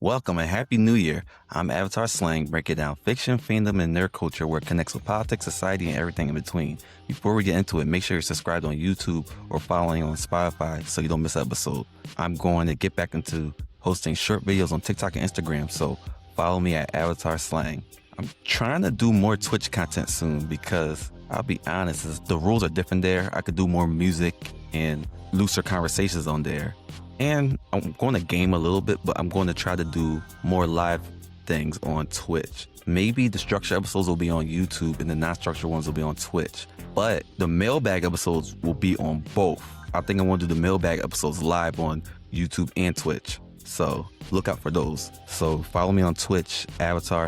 Welcome and Happy New Year. I'm Avatar Slang, breaking down fiction, fandom, and nerd culture where it connects with politics, society, and everything in between. Before we get into it, make sure you're subscribed on YouTube or following on Spotify so you don't miss an episode. I'm going to get back into hosting short videos on TikTok and Instagram, so follow me at Avatar Slang. I'm trying to do more Twitch content soon because I'll be honest, the rules are different there. I could do more music and looser conversations on there. And I'm going to game a little bit, but I'm going to try to do more live things on Twitch. Maybe the structured episodes will be on YouTube and the non-structured ones will be on Twitch. But the mailbag episodes will be on both. I think I want to do the mailbag episodes live on YouTube and Twitch. So look out for those. So follow me on Twitch, Avatar.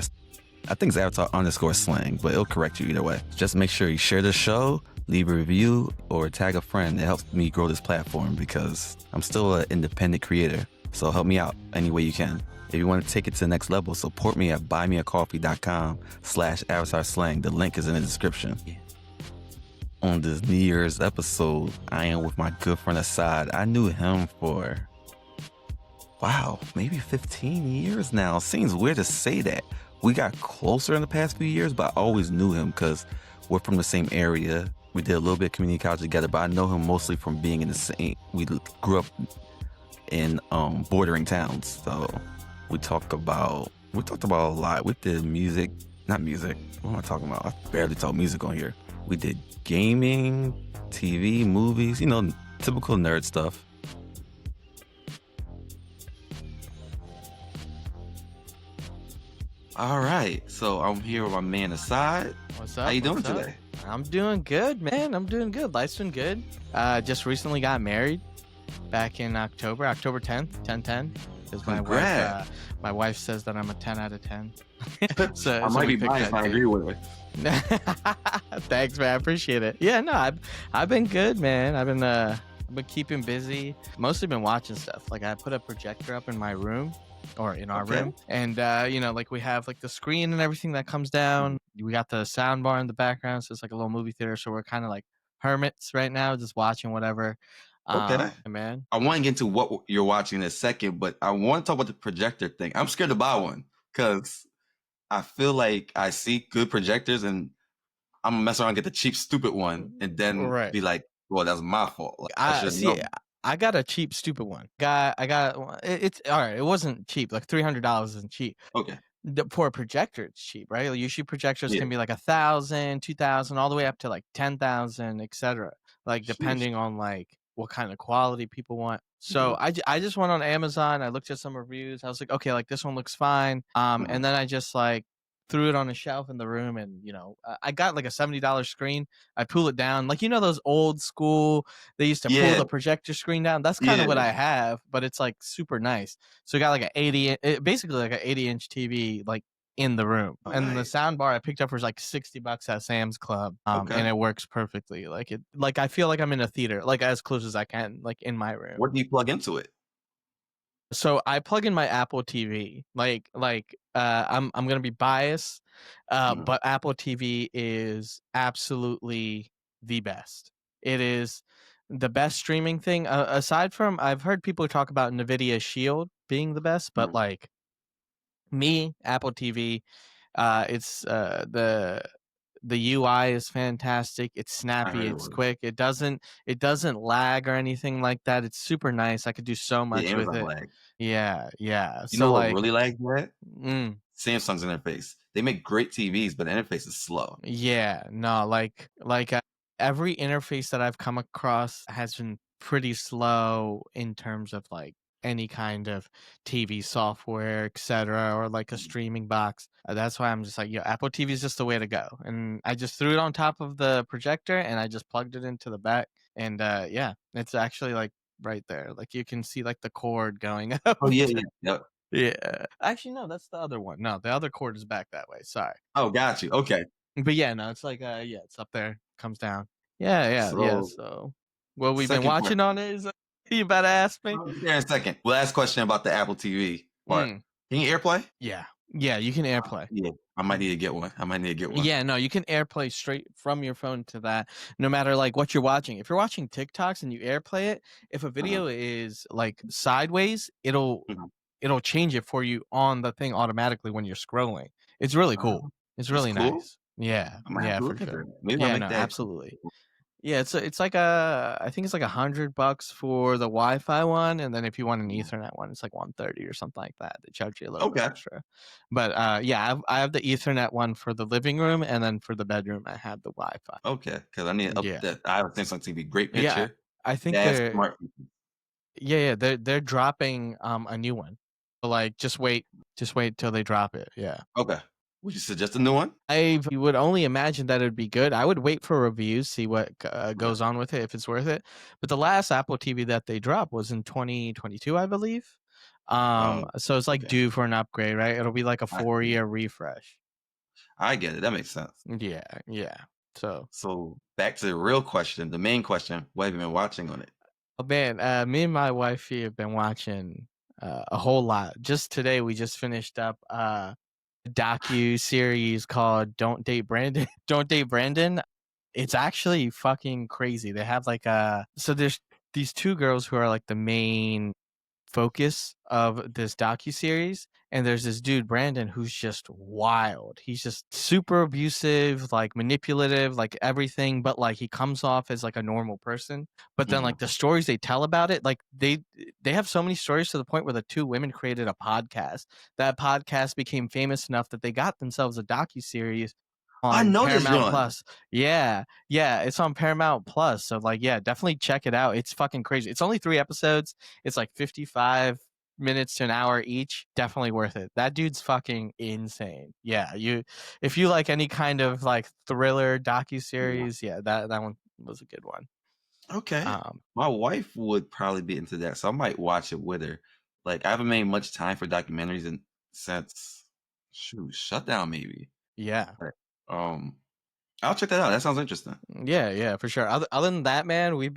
I think it's Avatar_slang, but it'll correct you either way. Just make sure you share the show, leave a review, or tag a friend. It helps me grow this platform because I'm still an independent creator. So help me out any way you can. If you want to take it to the next level, support me at buymeacoffee.com/avatarslang. The link is in the description. On this New Year's episode, I am with my good friend Asad. I knew him for, maybe 15 years now. Seems weird to say that. We got closer in the past few years, but I always knew him because we're from the same area. We did a little bit of community college together, but I know him mostly from being in the same. We grew up in bordering towns, so we talked about a lot. We did not music. What am I talking about? I barely talk music on here. We did gaming, TV, movies, typical nerd stuff. All right, so I'm here with my man Asad. What's up? How you doing today? I'm doing good, man. I'm doing good. Life's been good. Just recently got married back in October 10th, 10/10. Because my wife says that I'm a 10 out of 10. I might be biased if I agree with it. Thanks, man. I appreciate it. Yeah, no, I've been good, man. I've been keeping busy. Mostly been watching stuff. Like I put a projector up in my room. Or in our room, and we have like the screen and everything that comes down. We got the sound bar in the background, so it's like a little movie theater. So we're kind of like hermits right now, just watching whatever. Okay, man. I want to get into what you're watching in a second, but I want to talk about the projector thing. I'm scared to buy one because I feel like I see good projectors, and I'm gonna mess around and get the cheap, stupid one, and then be like, "Well, that's my fault." Like, I got a cheap, stupid one. It's all right. It wasn't cheap. Like $300 isn't cheap. Okay. For a projector, it's cheap, right? Like usually projectors can be like 1,000, 2,000, all the way up to like 10,000, etc. Like depending on like what kind of quality people want. So I just went on Amazon. I looked at some reviews. I was like, okay, like this one looks fine. And then I just like threw it on a shelf in the room, and I got like a $70 screen. I pull it down, like those old school, they used to pull the projector screen down. That's kind of what I have, but it's like super nice. So I got like basically like an 80-inch TV like in the room. And the sound bar I picked up for like $60 at Sam's Club, and it works perfectly. Like I feel like I'm in a theater, like as close as I can, like in my room. What do you plug into it? So I plug in my Apple TV. I'm gonna be biased, but Apple TV is absolutely the best. It is the best streaming thing. Aside from, I've heard people talk about NVIDIA Shield being the best, but like me, Apple TV, it's the UI is fantastic. It's snappy. It's quick. It doesn't lag or anything like that. It's super nice. I could do so much with it. Lag. Yeah. You know what really lags that? Samsung's interface. They make great TVs, but the interface is slow. Yeah. No, every interface that I've come across has been pretty slow in terms of like any kind of TV software, etc., or like a streaming box. That's why I'm just like, Apple TV is just the way to go. And I just threw it on top of the projector and I just plugged it into the back. And it's actually like right there. Like you can see like the cord going up. Oh yeah. Yeah. Actually, no, that's the other one. No, the other cord is back that way. Sorry. Oh, got you. Okay. But yeah, no, it's like it's up there, comes down. Yeah. So what we've been watching on it is you about to ask me? Yeah, in a second. Last question about the Apple TV part. Can you AirPlay? Yeah, you can AirPlay. Yeah, I might need to get one. Yeah, no, you can AirPlay straight from your phone to that, no matter like what you're watching. If you're watching TikToks and you AirPlay it, if a video is like sideways, it'll it'll change it for you on the thing automatically when you're scrolling. It's really cool. It's That's really cool. nice. Yeah, I'm gonna have yeah, to for look at sure. that. Maybe I'll Yeah, no, make that. absolutely. Yeah, it's like a I think it's like $100 for the Wi-Fi one, and then if you want an Ethernet one, it's like 130 or something like that. They charge you a little bit Okay. extra. But yeah, I have the Ethernet one for the living room, and then for the bedroom, I have the Wi-Fi. Okay. Because I need to up Yeah, that. I have a Samsung TV. Great yeah, picture. I think Bad they're smart. yeah, they're dropping a new one. So, like, just wait till they drop it. Yeah. Okay. Would you suggest a new one? You would only imagine that it'd be good. I would wait for reviews, see what Okay. goes on with it, if it's worth it. But the last Apple TV that they dropped was in 2022, I believe. Oh, So it's like okay. due for an upgrade, right? It'll be like a I see. 4-year refresh. I get it. That makes sense. Yeah, yeah. So, So back to the real question, the main question. What have you been watching on it? oh man, me and my wife here have been watching a whole lot. Just today, we just finished up a docu series called "Don't Date Brandon." Don't Date Brandon. It's actually fucking crazy. They have like so there's these two girls who are like the main focus of this docu-series, and there's this dude Brandon who's just wild. He's just super abusive, like manipulative, like everything, but like he comes off as like a normal person. But then Mhm. like the stories they tell about it, like they have so many stories to the point where the two women created a podcast. That podcast became famous enough that they got themselves a docu-series I on know this Paramount joint. Plus. Yeah, yeah, it's on Paramount Plus. So like, yeah, definitely check it out. It's fucking crazy. It's only 3 episodes. It's like 55 minutes to an hour each. Definitely worth it. That dude's fucking insane. Yeah, if you like any kind of like thriller docu Yeah. series, yeah, that one was a good one. Okay. Um, My wife would probably be into that, so I might watch it with her. Like I haven't made much time for documentaries since shoot, shutdown maybe. yeah. But, I'll check that out. That sounds interesting. Yeah, yeah, for sure. Other than that, man, we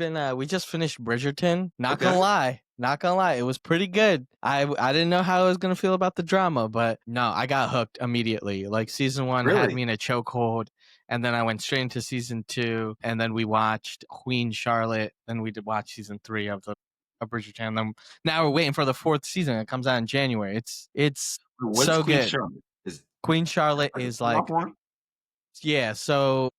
just finished Bridgerton. Okay. Not gonna lie, it was pretty good. I didn't know how I was gonna feel about the drama, but no, I got hooked immediately. Like season one had Really? me in a chokehold, and then I went straight into season two, and then we watched Queen Charlotte, then we did watch season three of Bridgerton. And then now we're waiting for the fourth season. It comes out in January. It's What is so Queen good. Charlotte? Is Queen that Charlotte like a is spin-off like one? yeah, so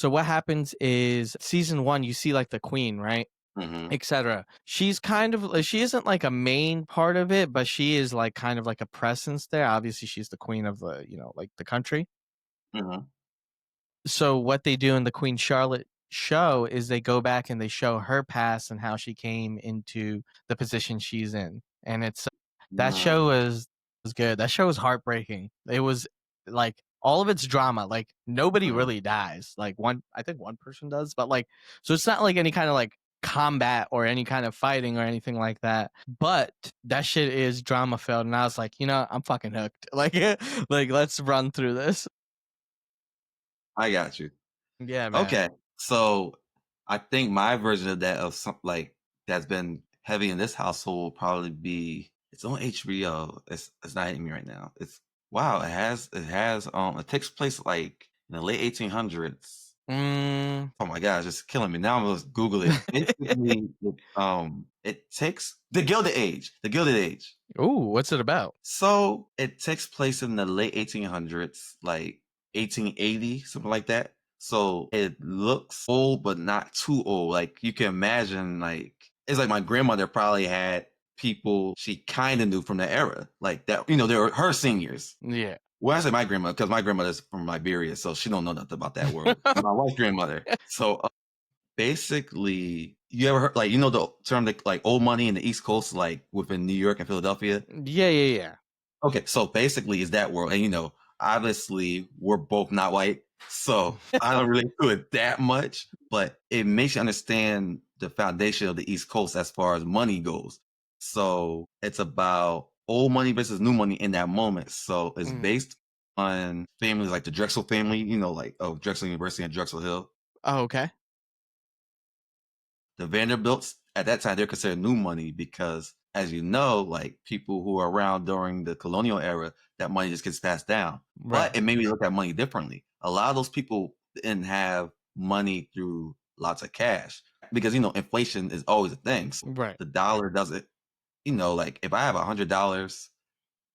what happens is season 1, you see like the queen, right? Mhm. Etc. She's kind of she isn't like a main part of it, but she is like kind of like a presence there. Obviously, she's the queen of the, like the country. Mhm. So what they do in the Queen Charlotte show is they go back and they show her past and how she came into the position she's in. And it's that show Mm, was good. That show was heartbreaking. It was like all of its drama, like nobody mhm. really dies. Like I think one person does, but like so it's not like any kind of like combat or any kind of fighting or anything like that. But that shit is drama filled and I was like, I'm fucking hooked. Like like let's run through this. I got you. Yeah, man. Okay. So I think my version of that of some like that's been heavy in this household will probably be it's on HBO. It's not hitting me right now. It's wow, it takes place like in the late 1800s. Mm. Oh my god, it's just killing me. Now I'm gonna Google it. Basically, it takes the Gilded Age. The Gilded Age. Ooh, what's it about? So it takes place in the late 1800s, like 1880, something like that. So it looks old, but not too old. Like you can imagine, like it's like my grandmother probably had people she kind of knew from the era, like that. They were her seniors. Yeah. Well, I say my grandmother because my grandmother's from Liberia, so she don't know nothing about that world. My wife's grandmother. So basically, you ever heard like the term like old money in the East Coast, like within New York and Philadelphia? Yeah, yeah, yeah. Okay, so basically is that world. And obviously we're both not white, so I don't relate to it that much, but it makes you understand the foundation of the East Coast as far as money goes. So it's about old money versus new money in that moment. So it's Mm. based on families like the Drexel family, like Drexel University and Drexel Hill. Oh, okay. The Vanderbilts at that time they're considered new money because, as you know, like people who are around during the colonial era, that money just gets passed down. But Right. it made me look at money differently. A lot of those people didn't have money through lots of cash because inflation is always a thing. So Right. the dollar doesn't. like if I have $100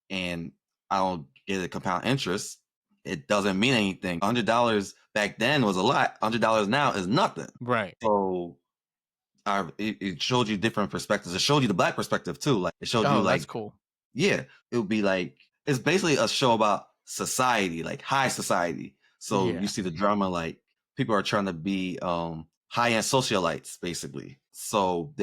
and I don't get a compound interest, it doesn't mean anything. $100 back then was a lot. $100 now is nothing. Right. So it showed you different perspectives. It showed you the black perspective too. Like it showed you Oh, that's like, cool. yeah, it would be like it's basically a show about society, like high society. So you Yeah. see the drama, like people are trying to be high end socialites, basically. So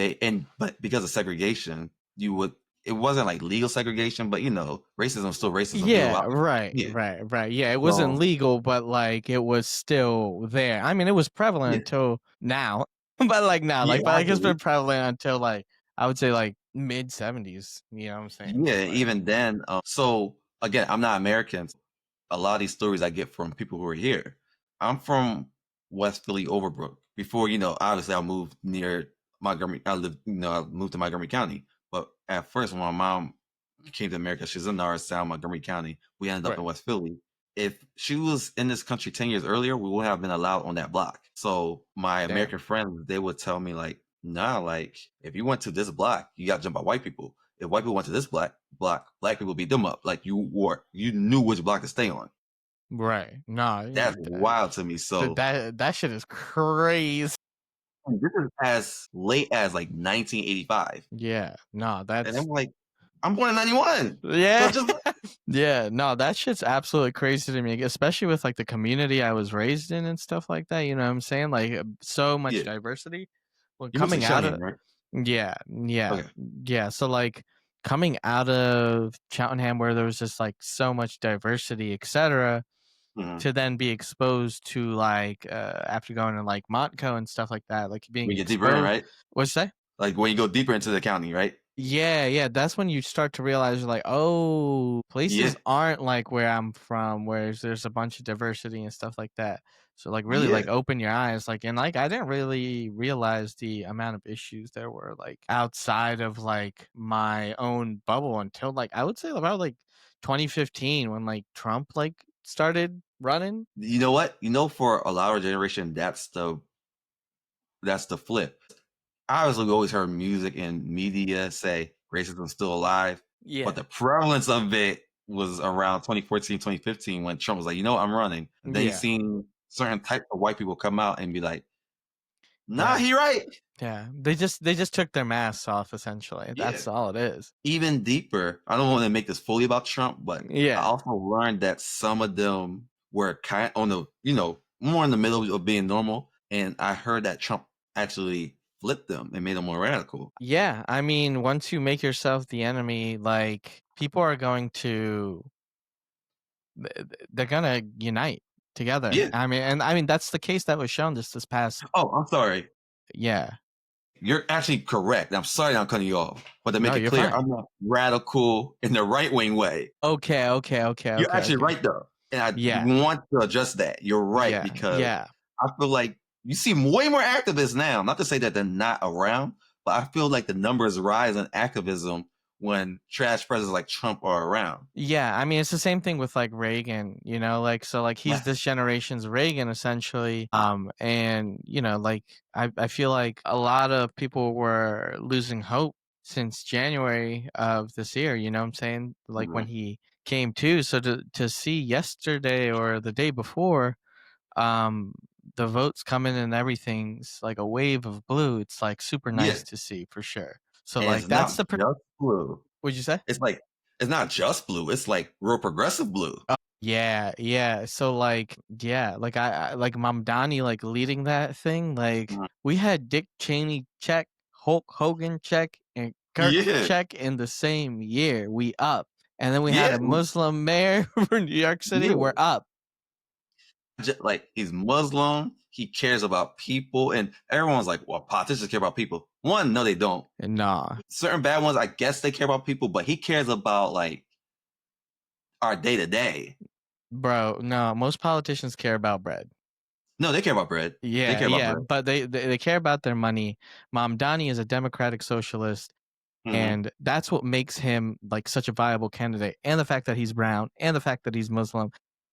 but because of segregation, you would it wasn't like legal segregation, but racism is still racism. People Yeah, out right, yeah. right, right. Yeah, it wasn't So legal, but like it was still there. I mean, it was prevalent yeah, until now, but like now, yeah, but like it's actually. been prevalent until like I would say like mid 70s. You know what I'm saying? So Yeah, like, even then. So again, I'm not American. A lot of these stories I get from people who are here. I'm from West Philly, Overbrook. Before, obviously I moved near Montgomery. I moved to Montgomery County. But at first, when my mom came to America, she's in Norristown, Montgomery County. We ended up right, in West Philly. If she was in this country 10 years earlier, we wouldn't have been allowed on that block. So my damn, American friends, they would tell me like, nah, like if you went to this block, you got jumped by white people. If white people went to this block, black people beat them up. Like you knew which block to stay on. right. Nah, That's wild to me. So that shit is crazy. this is as late as like 1985, Yeah, no, and that's I'm like, I'm born in '91. So yeah. just Yeah, no, that shit's absolutely crazy to me, especially with like the community I was raised in and stuff like that. You know what I'm saying? Like so much yeah, diversity. Well, you moved to coming out of Cheltenham, right? yeah, yeah, Okay. yeah. So like coming out of Cheltenham, where there was just like so much diversity, etc., hmm to then be exposed to like after going to like Montco and stuff like that, like being We get deeper in, exposed. right? What's that? Like when you go deeper into the county, right? Yeah, yeah, that's when you start to realize you're like, oh, Yeah, places aren't like where I'm from, where there's a bunch of diversity and stuff like that. So like really yeah. like open your eyes, like and like I didn't really realize the amount of issues there were like outside of like my own bubble until like I would say about like 2015 when like Trump like started running. You know what? For a lot of our generation, that's the flip. Obviously, we always heard music and media say racism is still alive, but Yeah. the prevalence of it was around 2014, 2015 when Trump was like, I'm running. And then you Yeah. seen certain type of white people come out and be like, nah, Yeah. he right. Yeah. They just took their masks off essentially. Yeah. That's all it is. Even deeper, I don't want to make this fully about Trump, but I Yeah. also learned that some of them were kind on the, more in the middle of being normal. And I heard that Trump actually flipped them and made them more radical. Yeah, I mean, once you make yourself the enemy, like people are going to they're gonna unite together. Yeah. I mean that's the case that was shown this past. Oh, I'm sorry. Yeah. You're actually correct. I'm sorry I'm cutting you off, but to No, make it you're clear, fine. I'm not radical in the right wing way. Okay, okay, okay, You're okay, actually okay. right though, and I Yeah, want to address that. You're right yeah, because yeah. I feel like you see way more activists now. Not to say that they're not around, but I feel like the numbers rise in activism when trash presidents like Trump are around. Yeah, I mean, it's the same thing with like Reagan, like so like he's this Yes. generation's Reagan essentially. And like I feel like a lot of people were losing hope since January of this year, you know what I'm saying? Like when Mhm. he came to. So to see yesterday or the day before, um the votes coming and everything's like a wave of blue, it's like super Yeah, nice to see for sure. So and like it's that's not the just blue. what'd you say? It's like it's not just blue. It's like real progressive blue. Oh, yeah, yeah. So like, yeah, like I like Mamdani like leading that thing. Like Mhm. we had Dick Cheney check, Hulk Hogan check, and Kirk Yeah, check in the same year. We up, and then we had yeah, a Muslim mayor for New York City. We're yeah. up. Like he's Muslim, he cares about people, and everyone's like, "Well, politicians care about people." One, no, they don't. And nah, Certain bad ones, I guess they care about people, but he cares about like our day to day. bro, no. Most politicians care about bread. No, they care about bread. They Yeah, care about yeah, bread. but they care about their money. Mamdani is a democratic socialist. hmm And that's what makes him like such a viable candidate. And the fact that he's brown and the fact that he's Muslim.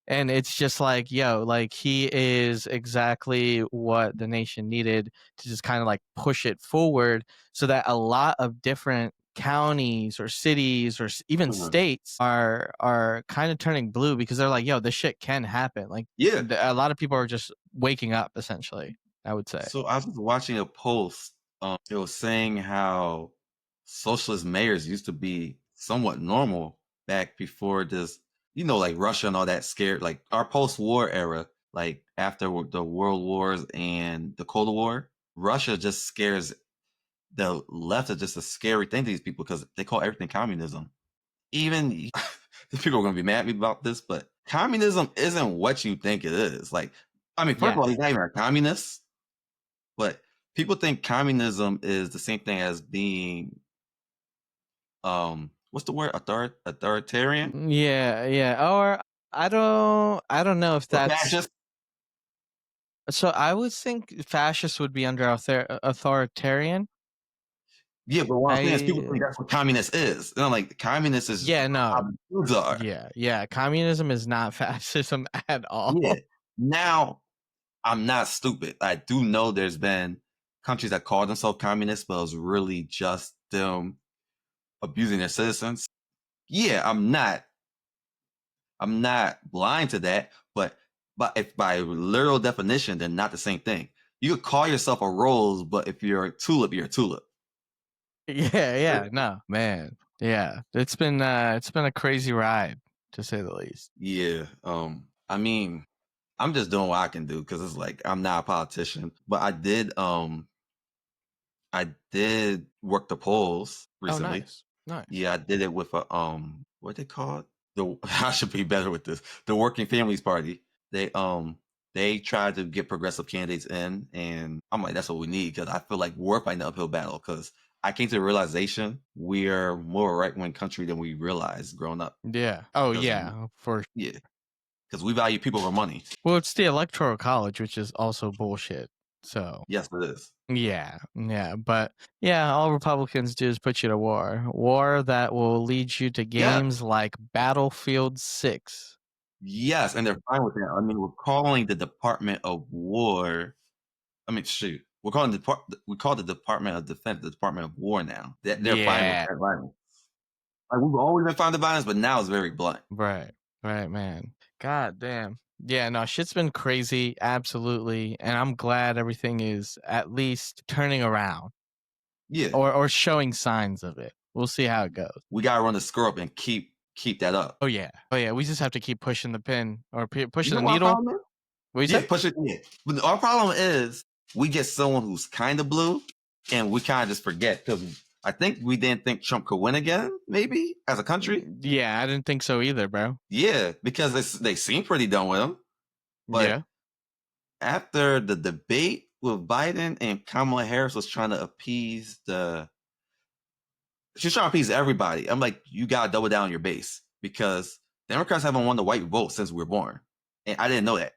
And it's just like, yo, like he is exactly what the nation needed to just kind of like push it forward so that a lot of different counties or cities or even Mhm. states are kind of turning blue because they're like, yo, this shit can happen. Like Yeah. a lot of people are just waking up essentially, I would say. So I was watching a post. It was saying how socialist mayors used to be somewhat normal back before this, like Russia and all that scared, like our post-war era, like after the World Wars and the Cold War. Russia just scares the left is just a scary thing to these people because they call everything communism. Even people are going to be mad at me about this, but communism isn't what you think it is. Like, I mean, first of Yeah. all, he's not even a communist, but people think communism is the same thing as being, what's the word? Authoritarian Yeah, yeah. Or I don't know if or that's fascist. so I would think fascist would be under authoritarian. Yeah, but what I'm saying is people I think that's what communist is. And I'm like, communist is Yeah, how no. the foods are. Yeah, yeah. Communism is not fascism at Yeah. all. Now, I'm not stupid. I do know there's been countries that call themselves communist, but it was really just them abusing their citizens. Yeah, I'm not blind to that, but if by literal definition, they're not the same thing. You could call yourself a rose, but if you're a tulip, you're a tulip. Yeah, yeah. No, man. Yeah. It's been a crazy ride to say the least. Yeah. I mean, I'm just doing what I can do because it's like I'm not a politician, but I did work the polls Oh, recently. nice. Nice. Yeah, I did it with a what they called? The I should be better with this. The Working Families Party. They tried to get progressive candidates in, and I'm like, that's what we need because I feel like we're fighting an uphill battle because I came to the realization we're more right wing country than we realized growing up. Yeah. Oh, Because yeah. For yeah, because we value people over money. Well, it's the electoral college, which is also bullshit. So, Yes, it is. yeah. Yeah, but yeah, all Republicans do is put you to war. War that will lead you to Yeah, games like Battlefield 6. yes, and they're fine with that. I mean, we're calling the Department of War. I mean, shoot, we call the Department of Defense the Department of War now. They're fine with Yeah. that violence. Like we've always been fine with violence, but now it's very blunt. Right. Right, man. God damn. Yeah, no, shit's been crazy, absolutely, and I'm glad everything is at least turning around Yeah, or showing signs of it. We'll see how it goes. we gotta run the screw up and keep that up. Oh yeah. Oh yeah, we just have to keep pushing the pin or You pushing know the what our needle. problem is? What you Yeah, say? push it. Yeah, but our problem is we get someone who's kind of blue, and we kind of just forget because I think we didn't think Trump could win again, maybe as a country. Yeah, I didn't think so either, bro. Yeah, because they seem pretty done with him, but Yeah. after the debate with Biden and Kamala Harris was trying to appease she's trying to appease everybody. I'm like, you gotta double down on your base because Democrats haven't won the white vote since we were born, and I didn't know that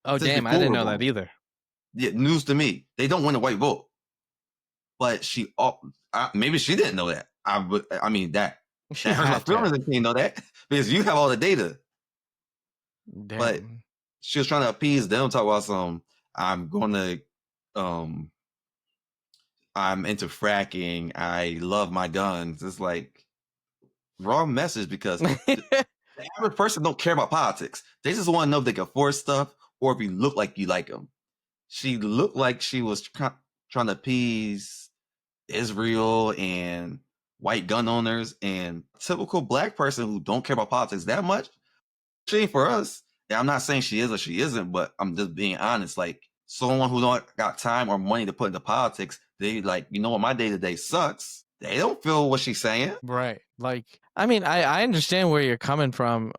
Oh since damn, I before we didn't were know that born. either. Yeah, news to me. They don't win the white vote, but maybe she didn't know that. I mean She that hurts my had to feelings have. if she didn't know that because you have all the data. But Damn. she was trying to appease them, talk about some. I'm going to um I'm into fracking. I love my guns. It's like wrong message because the average person don't care about politics. They just want to know if they can afford stuff or if you look like you like them. She looked like she was trying to appease Israel and white gun owners and typical black person who don't care about politics that much. She ain't for us. And I'm not saying she is or she isn't, but I'm just being honest. Like someone who don't got time or money to put into politics, they like, you know what, my day to day sucks. They don't feel what she's saying. Right. Like, I mean, I understand where you're coming from.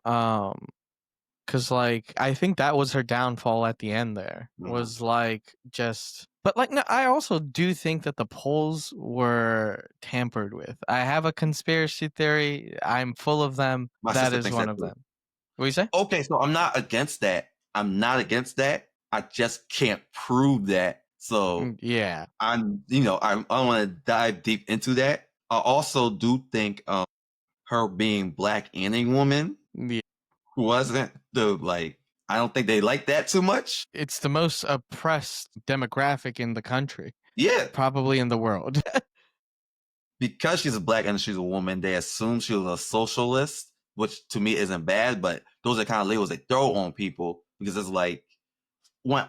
Cause like I think that was her downfall at the end there. Mhm. Was like just but like no, I also do think that the polls were tampered with. I have a conspiracy theory. I'm full of them. My That sister is thinks one that of too. them. What do you say? Okay, so I'm not against that. I'm not against that. I just can't prove that. So Yeah. I don't want to dive deep into that. I also do think her being black and a woman Yeah. wasn't the like. I don't think they like that too much. It's the most oppressed demographic in the country, Yeah, probably in the world. because she's a black and she's a woman, they assume she was a socialist, which to me isn't bad, but those are kind of labels they throw on people because it's like when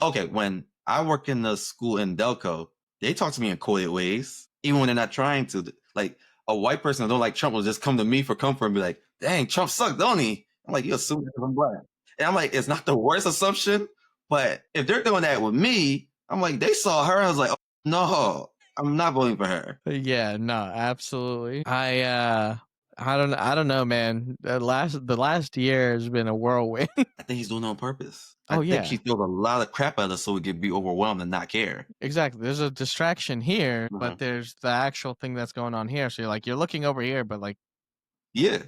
I work in the school in Delco, they talk to me in coded ways, even when they're not trying to. Like a white person that don't like Trump will just come to me for comfort and be like, "Dang, Trump sucked, don't he?" I'm like, "You assume because I'm black," and I'm like, "It's not the worst assumption, but if they're doing that with me, I'm like, they saw her, and I was like, oh, no, I'm not voting for her." Yeah, no, absolutely. I don't know, man. The last year has been a whirlwind. I think he's doing it on purpose. I Oh think he yeah, throws a lot of crap at us so we could be overwhelmed and not care. exactly. There's a distraction here, but Mhm. there's the actual thing that's going on here. So you're looking over here, but like Yeah.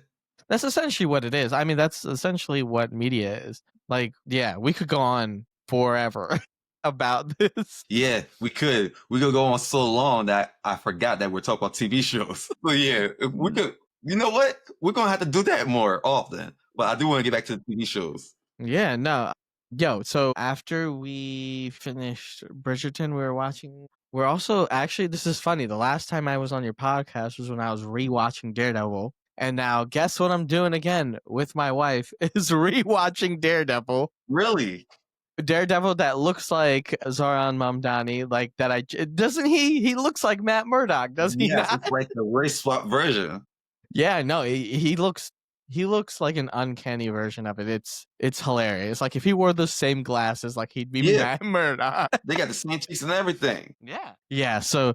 that's essentially what it is. I mean, that's essentially what media is. Like, yeah, we could go on forever about this. Yeah, we could. We could go on so long that I forgot that we're talking about TV shows. But yeah, if we could, you know what? We're gonna have to do that more often. But I do want to get back to the TV shows. Yeah, no. Yo, so after we finished Bridgerton, we were watching. We're also actually, this is funny. The last time I was on your podcast was when I was rewatching Daredevil. And now, guess what I'm doing again with my wife is rewatching Daredevil. Really? Daredevil that looks like Zoran Mamdani, like that. Doesn't he? He looks like Matt Murdock, does he Yes, it's not? like the race swap version. Yeah, no, he looks like an uncanny version of it. It's hilarious. Like if he wore the same glasses, like he'd be Yeah, Matt Murdock. they got the same cheeks and everything. Yeah. Yeah, so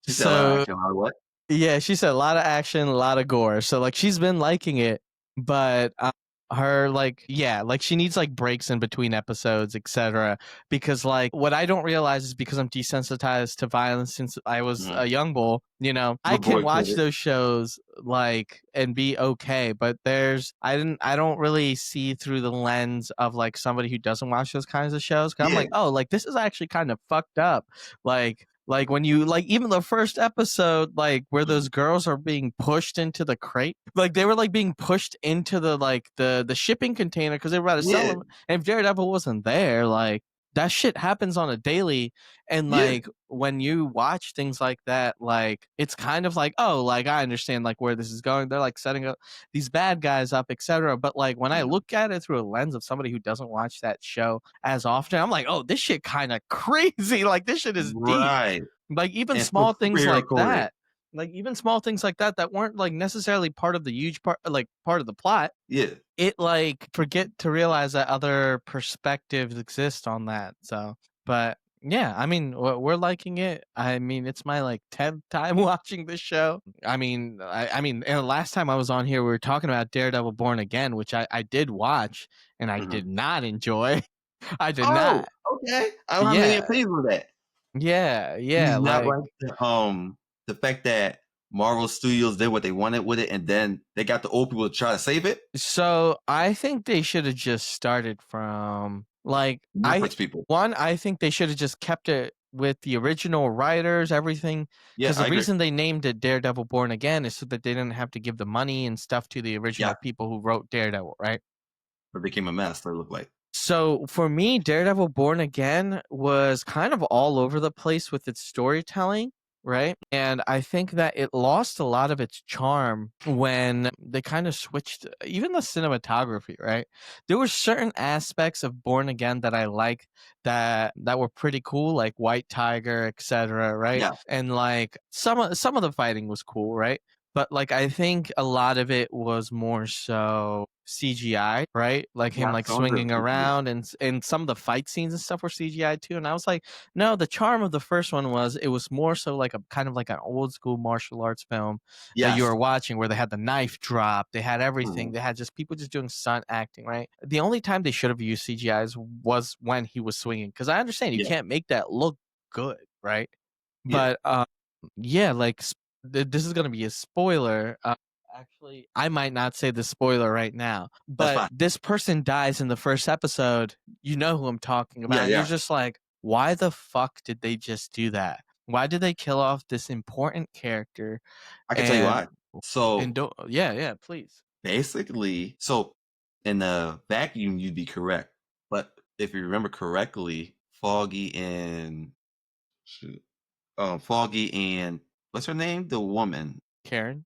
She said, so "Action, or what?" yeah, she said a lot of action, a lot of gore. So like she's been liking it, but her like yeah, like she needs like breaks in between episodes, etc. Because like what I don't realize is because I'm desensitized to violence since I was Mhm. a young bull, you know, I Your can boy watch put it. those shows like and be okay, but I don't really see through the lens of like somebody who doesn't watch those kinds of shows. 'Cause I'm Yeah. like, oh, like this is actually kind of fucked up. Like when you like even the first episode, like where Mhm. those girls are being pushed into the crate, like they were like being pushed into the like the shipping container because they were about to sell Yeah. them. And if Daredevil wasn't there, like that shit happens on a daily. And Yeah. like when you watch things like that, like it's kind of like, oh, like I understand like where this is going. They're like setting up these bad guys up, etc. But like when I Mhm. look at it through a lens of somebody who doesn't watch that show as often, I'm like, oh, this shit kind of crazy. Like this shit is deep. Right. Like even And so small things superhero like coded. that. Like even small things like that that weren't like necessarily part of the huge part like part of the plot. Yeah. It like forget to realize that other perspectives exist on that. So, but yeah, I mean, we're liking it. I mean, it's my like 10th time watching this show. I mean, and the last time I was on here, we were talking about Daredevil Born Again, which I did watch and I did Mhm. not enjoy. I did Oh, not. okay. I don't have many Yeah. opinions on that. Yeah. You Yeah. did not Like, like the fact that Marvel Studios did what they wanted with it, and then they got the old people to try to save it. so I think they should have just started from like Reference people. I think they should have just kept it with the original writers, everything. Yeah, Because the I agree. reason they named it Daredevil Born Again is so that they didn't have to give the money and stuff to the Yeah, original people who wrote Daredevil, right? it became a mess. They look like. So for me, Daredevil Born Again was kind of all over the place with its storytelling, right? And I think that it lost a lot of its charm when they kind of switched even the cinematography, right? There were certain aspects of Born Again that I like that were pretty cool, like White Tiger, etc., right? Yeah, And like some of the fighting was cool, right? But like I think a lot of it was more so CGI, right? Like him yeah. like Some of swinging it, yeah, around and some of the fight scenes and stuff were CGI too. And I was like, no, the charm of the first one was it was more so like a kind of like an old school martial arts film that you yes. were watching where they had the knife drop, they had everything, Mhm. they had just people just doing stunt acting, right? The only time they should have used CGIs was when he was swinging because I understand you Yeah, can't make that look good, right? yeah. But yeah, like this is gonna be a spoiler. Actually, I might not say the spoiler right now, That's but fine. this person dies in the first episode. You know who I'm talking Yeah, about, and you're yeah. just like, why the fuck did they just do that? Why did they kill off this important character? I can tell you And why. So don't yeah, yeah, please. basically, so in the vacuum, you'd be correct, but if you remember correctly, Foggy and shoot, Foggy and what's her name? The woman, Karen.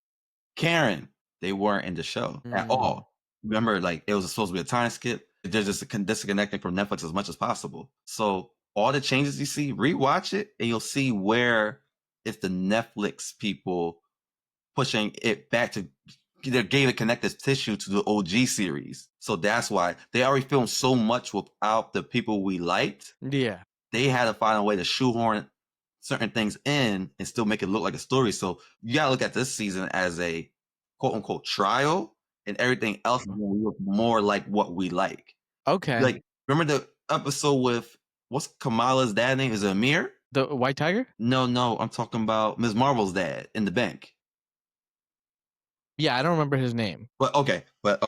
Karen. They weren't in the show at Mm. all. Remember, like it was supposed to be a time skip. They're just disconnecting from Netflix as much as possible. So all the changes you see, rewatch it, and you'll see where it's the Netflix people pushing it back to they gave it connective tissue to the OG series. So that's why they already filmed so much without the people we liked. Yeah. They had to find a way to shoehorn certain things in and still make it look like a story. So you gotta look at this season as a quote unquote trial, and everything else is gonna look more like what we like. Okay. Like, remember the episode with what's Kamala's dad name? Is it Amir? The White Tiger? No, no, I'm talking about Ms. Marvel's dad in the bank. Yeah, I don't remember his name. But okay, but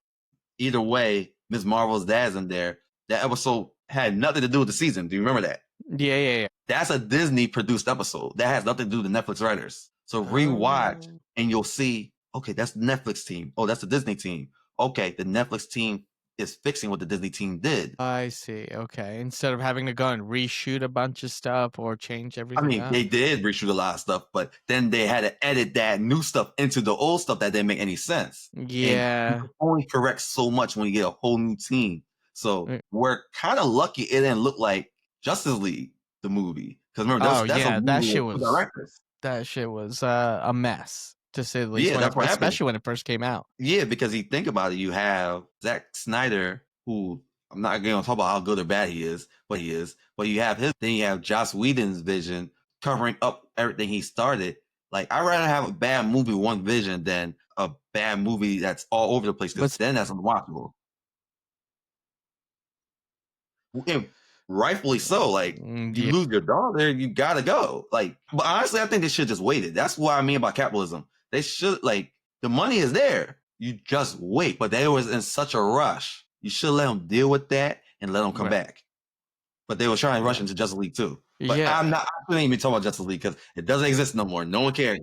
either way, Ms. Marvel's dad's in there. That episode had nothing to do with the season. Do you remember that? Yeah, yeah, yeah. That's a Disney produced episode. That has nothing to do with the Netflix writers. So rewatch Oh, and you'll see, okay, that's the Netflix team. Oh, that's the Disney team. Okay, the Netflix team is fixing what the Disney team did. I see. Okay. Instead of having to go and reshoot a bunch of stuff or change I everything mean, up. they did reshoot a lot of stuff, but then they had to edit that new stuff into the old stuff that didn't make any sense. And you Yeah. can only correct so much when you get a whole new team. So Mm. we're kind of lucky it didn't look like Justice League, the movie. Because remember, Oh that's a yeah, movie with two directors. that shit was a mess to say the least Yeah, when that's what happened. especially when it first came out. Yeah, because you think about it, you have Zack Snyder, who I'm not going to talk about how good or bad he is, but you have his, then you have Joss Whedon's vision covering up everything he started. Like, I'd rather have a bad movie with one vision than a bad movie that's all over the place, because But then that's unwatchable. And rightfully so. Like, you yeah, lose your daughter, you gotta go. Like, but honestly, I think they should just waited. That's what I mean about capitalism. They should, like, the money is there. You just wait. But they was in such a rush. You should let them deal with that and let them come right. back. But they were trying to rush Yeah. into Justice League too. But I'm Yeah. not. I couldn't even talk about Justice League because it doesn't exist no more. No one cares.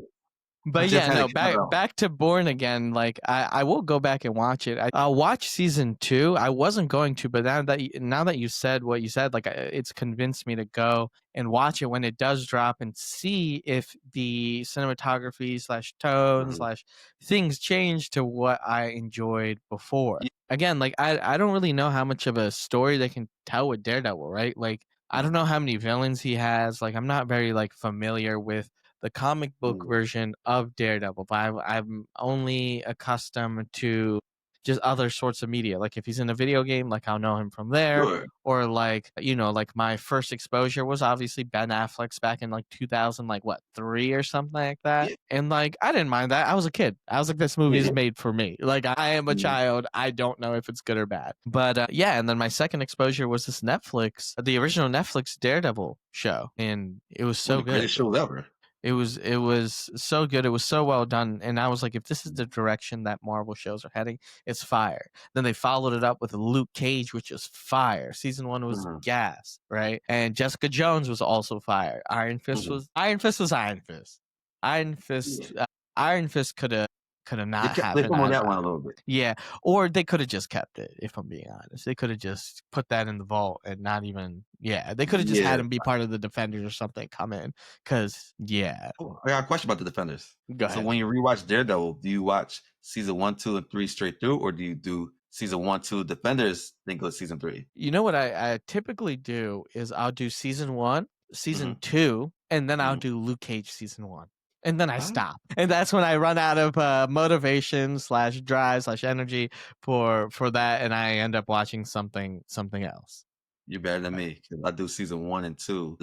I But just yeah, had to no, cut it off. back to Born Again. Like I will go back and watch it. I'll watch season 2. I wasn't going to, but now that you said what you said, like it's convinced me to go and watch it when it does drop and see if the cinematography slash tone Mhm. slash things change to what I enjoyed before. Yeah. Again, like I don't really know how much of a story they can tell with Daredevil, right? Like I don't know how many villains he has. Like I'm not very like familiar with the comic book Mhm. version of Daredevil, but I'm only accustomed to just other sorts of media. Like if he's in a video game, like I'll know him from there. Sure. Or like, like my first exposure was obviously Ben Affleck's back in like 2000, like what, 3 or something like that. Yeah. And like, I didn't mind that. I was a kid. I was like, this movie Yeah. is made for me. Like I am a Mhm. child. I don't know if it's good or bad. But yeah, and then my second exposure was this the original Netflix Daredevil show. And it was One so of the good. greatest shows ever. It was so good. It was so well done. And I was like, if this is the direction that Marvel shows are heading, it's fire. Then they followed it up with Luke Cage, which is fire. Season 1 was Mhm. gas, right? And Jessica Jones was also fire. Mhm. Iron Fist was Iron Fist. Iron Yeah. Fist Iron Fist could have not They happened come on as that one a little bit. yeah, or they could have just kept it, if I'm being honest. They could have just put that in the vault and not even yeah, they could have just had Yeah. him be part of the Defenders or something come in. Cause yeah. Oh, I got a question about the Defenders. Go So ahead. when you rewatch Daredevil, do you watch season 1, 2, and 3 straight through, or do you do season 1, 2, Defenders, then go to season 3? You know what I typically do is I'll do season 1, season Mhm. 2, and then I'll Mhm. do Luke Cage season 1. And then I Ah, stop. And that's when I run out of motivation slash drive slash energy for that, and I end up watching something else. you're better than me 'cause I do season 1 and 2.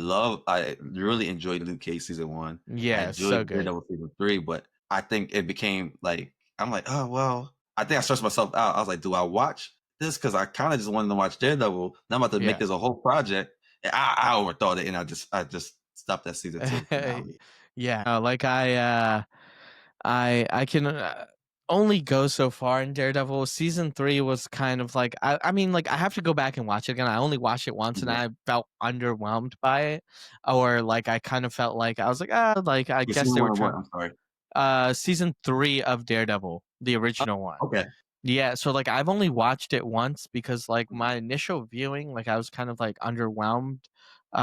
I really enjoyed Luke Cage season 1. I Yeah, so enjoyed good. Daredevil season 3, but I think it became like I'm like, oh well. I think I stressed myself out. I was like, do I watch this? Because I kind of just wanted to watch Daredevil. Now I'm about to make Yeah. this a whole project. And I overthought it, and I just stopped at season 2 finale. Yeah, like I can only go so far in Daredevil. Season 3 was kind of like I mean like I have to go back and watch it again. I only watched it once and Mhm. I felt underwhelmed by it, or like I kind of felt like I was like like I You guess season they were 1 of what? trying I'm sorry. season 3 of Daredevil, the Oh, original one. okay. Yeah, so like I've only watched it once because like my initial viewing, like I was kind of like underwhelmed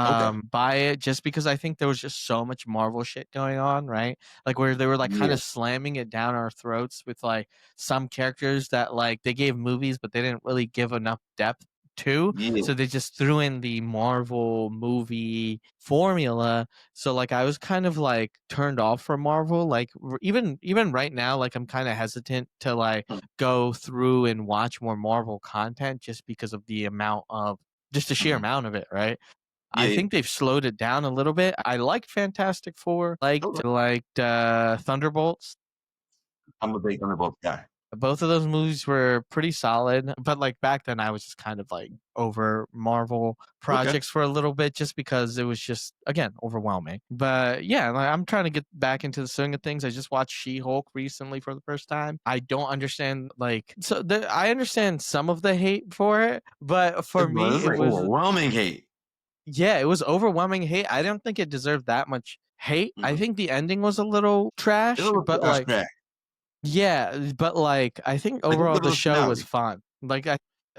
Okay. by it, just because I think there was just so much Marvel shit going on, right? Like where they were like kind Yeah. of slamming it down our throats with like some characters that like they gave movies, but they didn't really give enough depth to. Yeah. So they just threw in the Marvel movie formula. So like I was kind of like turned off from Marvel. Like even right now, like I'm kind of hesitant to like Mm, go through and watch more Marvel content just because of the amount of just the sheer mhm. amount of it, right? Yeah, I yeah. think they've slowed it down a little bit. I liked Fantastic Four, Okay. liked Thunderbolts. I'm a big Thunderbolts guy. Both of those movies were pretty solid, but like back then I was just kind of like over Marvel Okay. projects for a little bit just because it was just again overwhelming. But yeah, like, I'm trying to get back into the swing of things. I just watched She-Hulk recently for the first time. I don't understand I understand some of the hate for it, but for me It's it like was overwhelming hate. yeah, it was overwhelming hate. I don't think it deserved that much hate. I Mhm. think the ending was a little It trash, was but like flashback. yeah, but like I think Like, just overall give the us a show was finale. fun.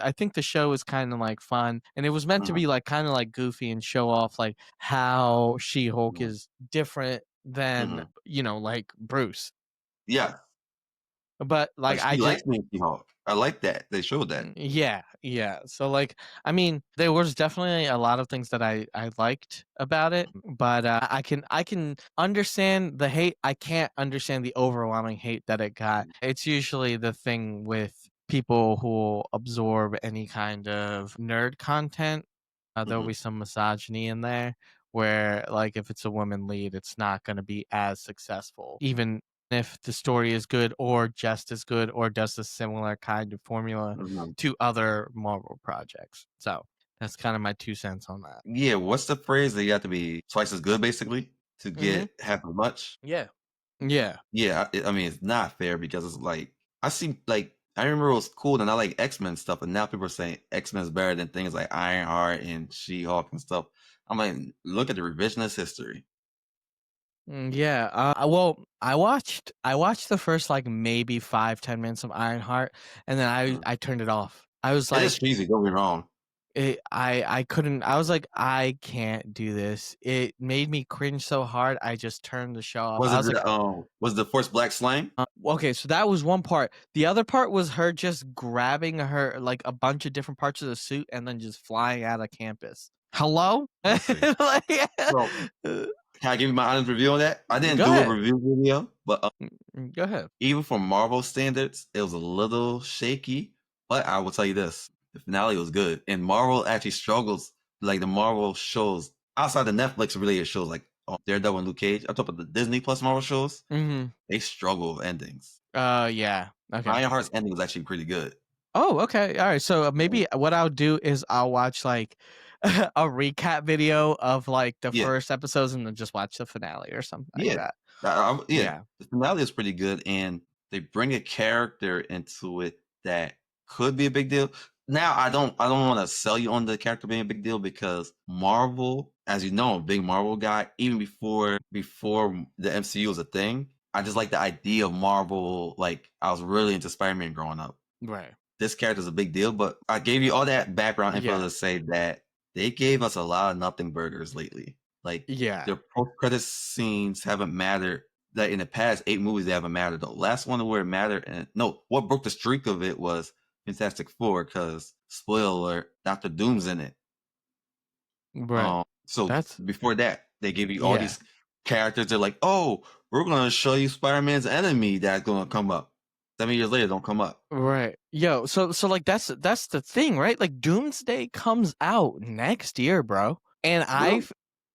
I think the show was kind of like fun, and it was meant to Mhm, be like kind of like goofy and show off like how She-Hulk mhm, is different than, mhm. like Bruce. Yeah. But like Like, I she just likes me in She-Hulk. I like that. They showed that. yeah, yeah. So like I mean, there was definitely a lot of things that I liked about it, Mhm, but I can understand the hate. I can't understand the overwhelming hate that it got. mhm, It's usually the thing with people who absorb any kind of nerd content. There'll mhm, be some misogyny in there where like if it's a woman lead, it's not going to be as successful. Even if the story is good or just as good or does a similar kind of formula mhm. to other Marvel projects. So that's kind of my 2 cents on that. Yeah, what's the phrase that you have to be twice as good basically to Hmm. get half as much? Yeah. Yeah. Yeah, I mean, it's not fair because it's like I see like I remember it was cool and I like X-Men stuff, and now people are saying X-Men is better than things like Ironheart and She-Hulk and stuff. I'm like, look at the revisionist history. Yeah. Well, I watched the first like maybe 5-10 minutes of Ironheart, and then I Mhm. I turned it off. I was It is like, cheesy, don't be wrong. I couldn't. I was like, I can't do this. It made me cringe so hard. I just turned the show off. Was I it was like, the Force Black slang? okay, so that was one part. The other part was her just grabbing her like a bunch of different parts of the suit and then just flying out of campus. Hello? I see. Like, So can I give you my honest review on that? I didn't go do a ahead. review video, but Go ahead. even for Marvel standards, it was a little shaky. But I will tell you this: the finale was good, and Marvel actually struggles. Like the Marvel shows outside the Netflix related shows, like Daredevil and Luke Cage. I'm talking about the Disney Plus Marvel shows. Mhm. They struggle with endings. Yeah. Okay. Ironheart's ending was actually pretty good. Oh, okay. All right. So Mm, maybe what I'll do is I'll watch like a recap video of like the yeah, first episodes and then just watch the finale or something like yeah, that. yeah. Yeah. The finale is pretty good, and they bring a character into it that could be a big deal. Now, I don't want to sell you on the character being a big deal because Marvel, as you know, I'm a big Marvel guy. Even before the MCU was a thing, I just like the idea of Marvel. Like I was really into Spider-Man growing up. Right. This character is a big deal, but I gave you all that background info Yeah. to say that they gave us a lot of nothing burgers lately. Like Yeah. their post credit scenes haven't mattered. That in the past 8 movies they haven't mattered. The last one where it mattered, and no, what broke the streak of it was Fantastic Four because spoiler alert, Doctor Doom's in it. Right. So That's before that, they gave you all yeah. these characters. They're like, oh, we're gonna show you Spider-Man's enemy that's gonna come up. 7 years later, don't come up. Right. Yo, so like that's the thing, right? Like Doomsday comes out next year, bro. And Really?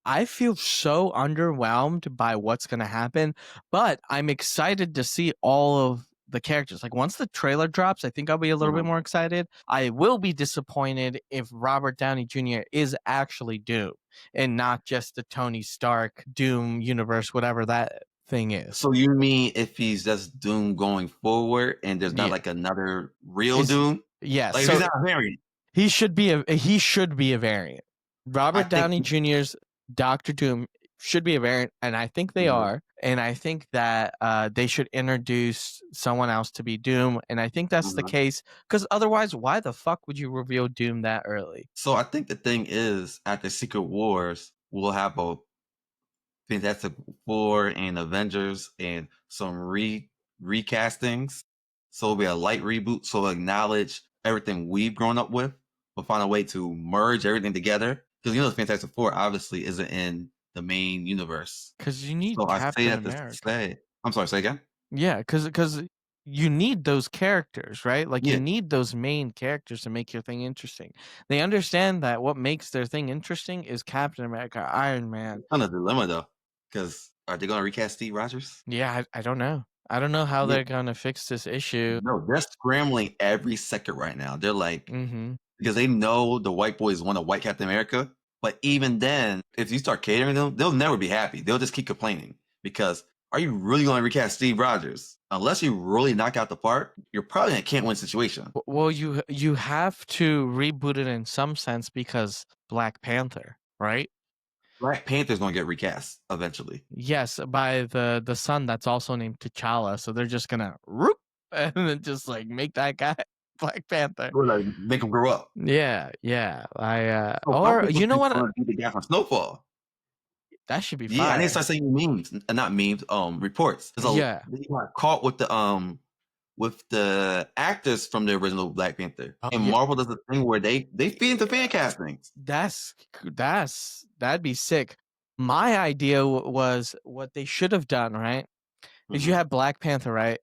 I feel so underwhelmed by what's going to happen, but I'm excited to see all of the characters. Like once the trailer drops, I think I'll be a little bit Mhm. more excited. I will be disappointed if Robert Downey Jr. is actually Doom and not just the Tony Stark Doom universe, whatever that thing is. So you mean if he's just Doom going forward and there's not Yeah. like another real Is Doom? yeah, Like if he's so not a variant, he should be a variant. I Robert think Downey Jr.'s Doctor Doom should be a variant, and I think they Mhm. are. And I think that they should introduce someone else to be Doom. And I think that's the Mhm. case because otherwise, why the fuck would you reveal Doom that early? So I think the thing is, after Secret Wars, we'll have a Fantastic Four and Avengers and some recastings. So it'll be a light reboot. So acknowledge everything we've grown up with, but find a way to merge everything together. Because the Fantastic Four obviously isn't in the main universe. Because you need So I say Captain that to America. say, I'm sorry, say again. Yeah, because you need those characters, right? Like, you Yeah, need those main characters to make your thing interesting. They understand that what makes their thing interesting is Captain America, Iron Man. it's kind of a dilemma though, because are they going to recast Steve Rogers? Yeah, I don't know. I don't know how Yeah, they're gonna fix this issue. no, they're scrambling every second right now. They're like, Mhm. because they know the white boys want a white Captain America. But even then, if you start catering them, they'll never be happy. They'll just keep complaining because are you really going to recast Steve Rogers? Unless you really knock out the park, you're probably in a can't win situation. Well, you have to reboot it in some sense because Black Panther, right? Black Panther's going to get recast eventually. Yes, by the son that's also named T'Challa, so they're just gonna "Roop," and then just, like, make that guy Black Panther. Or like make him grow up. Yeah, yeah, Oh, a lot of or people you know think what? going to be the guy from Snowfall. That should be Yeah, I need to fire. start saying memes, not memes, reports. Yeah. They got caught with the actors from the original Black Panther. Oh, And yeah. Marvel does a thing where they feed into fan castings. That'd be sick. My idea was what they should have done, right? Is you Mhm. had Black Panther, right?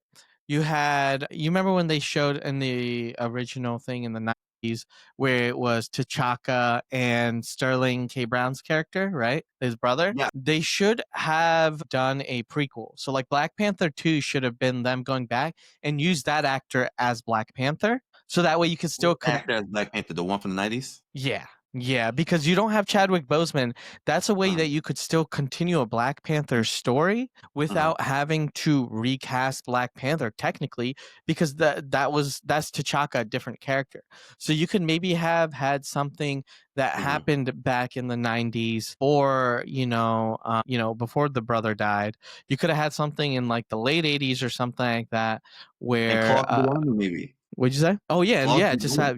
You remember when they showed in the original thing in the 90s where it was T'Chaka and Sterling K. Brown's character, right? His brother? Yeah, They should have done a prequel. So like Black Panther 2 should have been them going back and use that actor as Black Panther. So that way you could still actor as Black Panther, the one from the 90s. yeah. Yeah, because you don't have Chadwick Boseman. That's a way Uh-huh, that you could still continue a Black Panther story uh-huh, without having to recast Black Panther technically, because that's T'Chaka, a different character. So you could maybe have had something that uh-huh. happened back in the 90s or, before the brother died. You could have had something in like the late 80s or something like that And where Claw could be one of them, maybe. what'd you say? Oh yeah, and Claw yeah, could be one of them.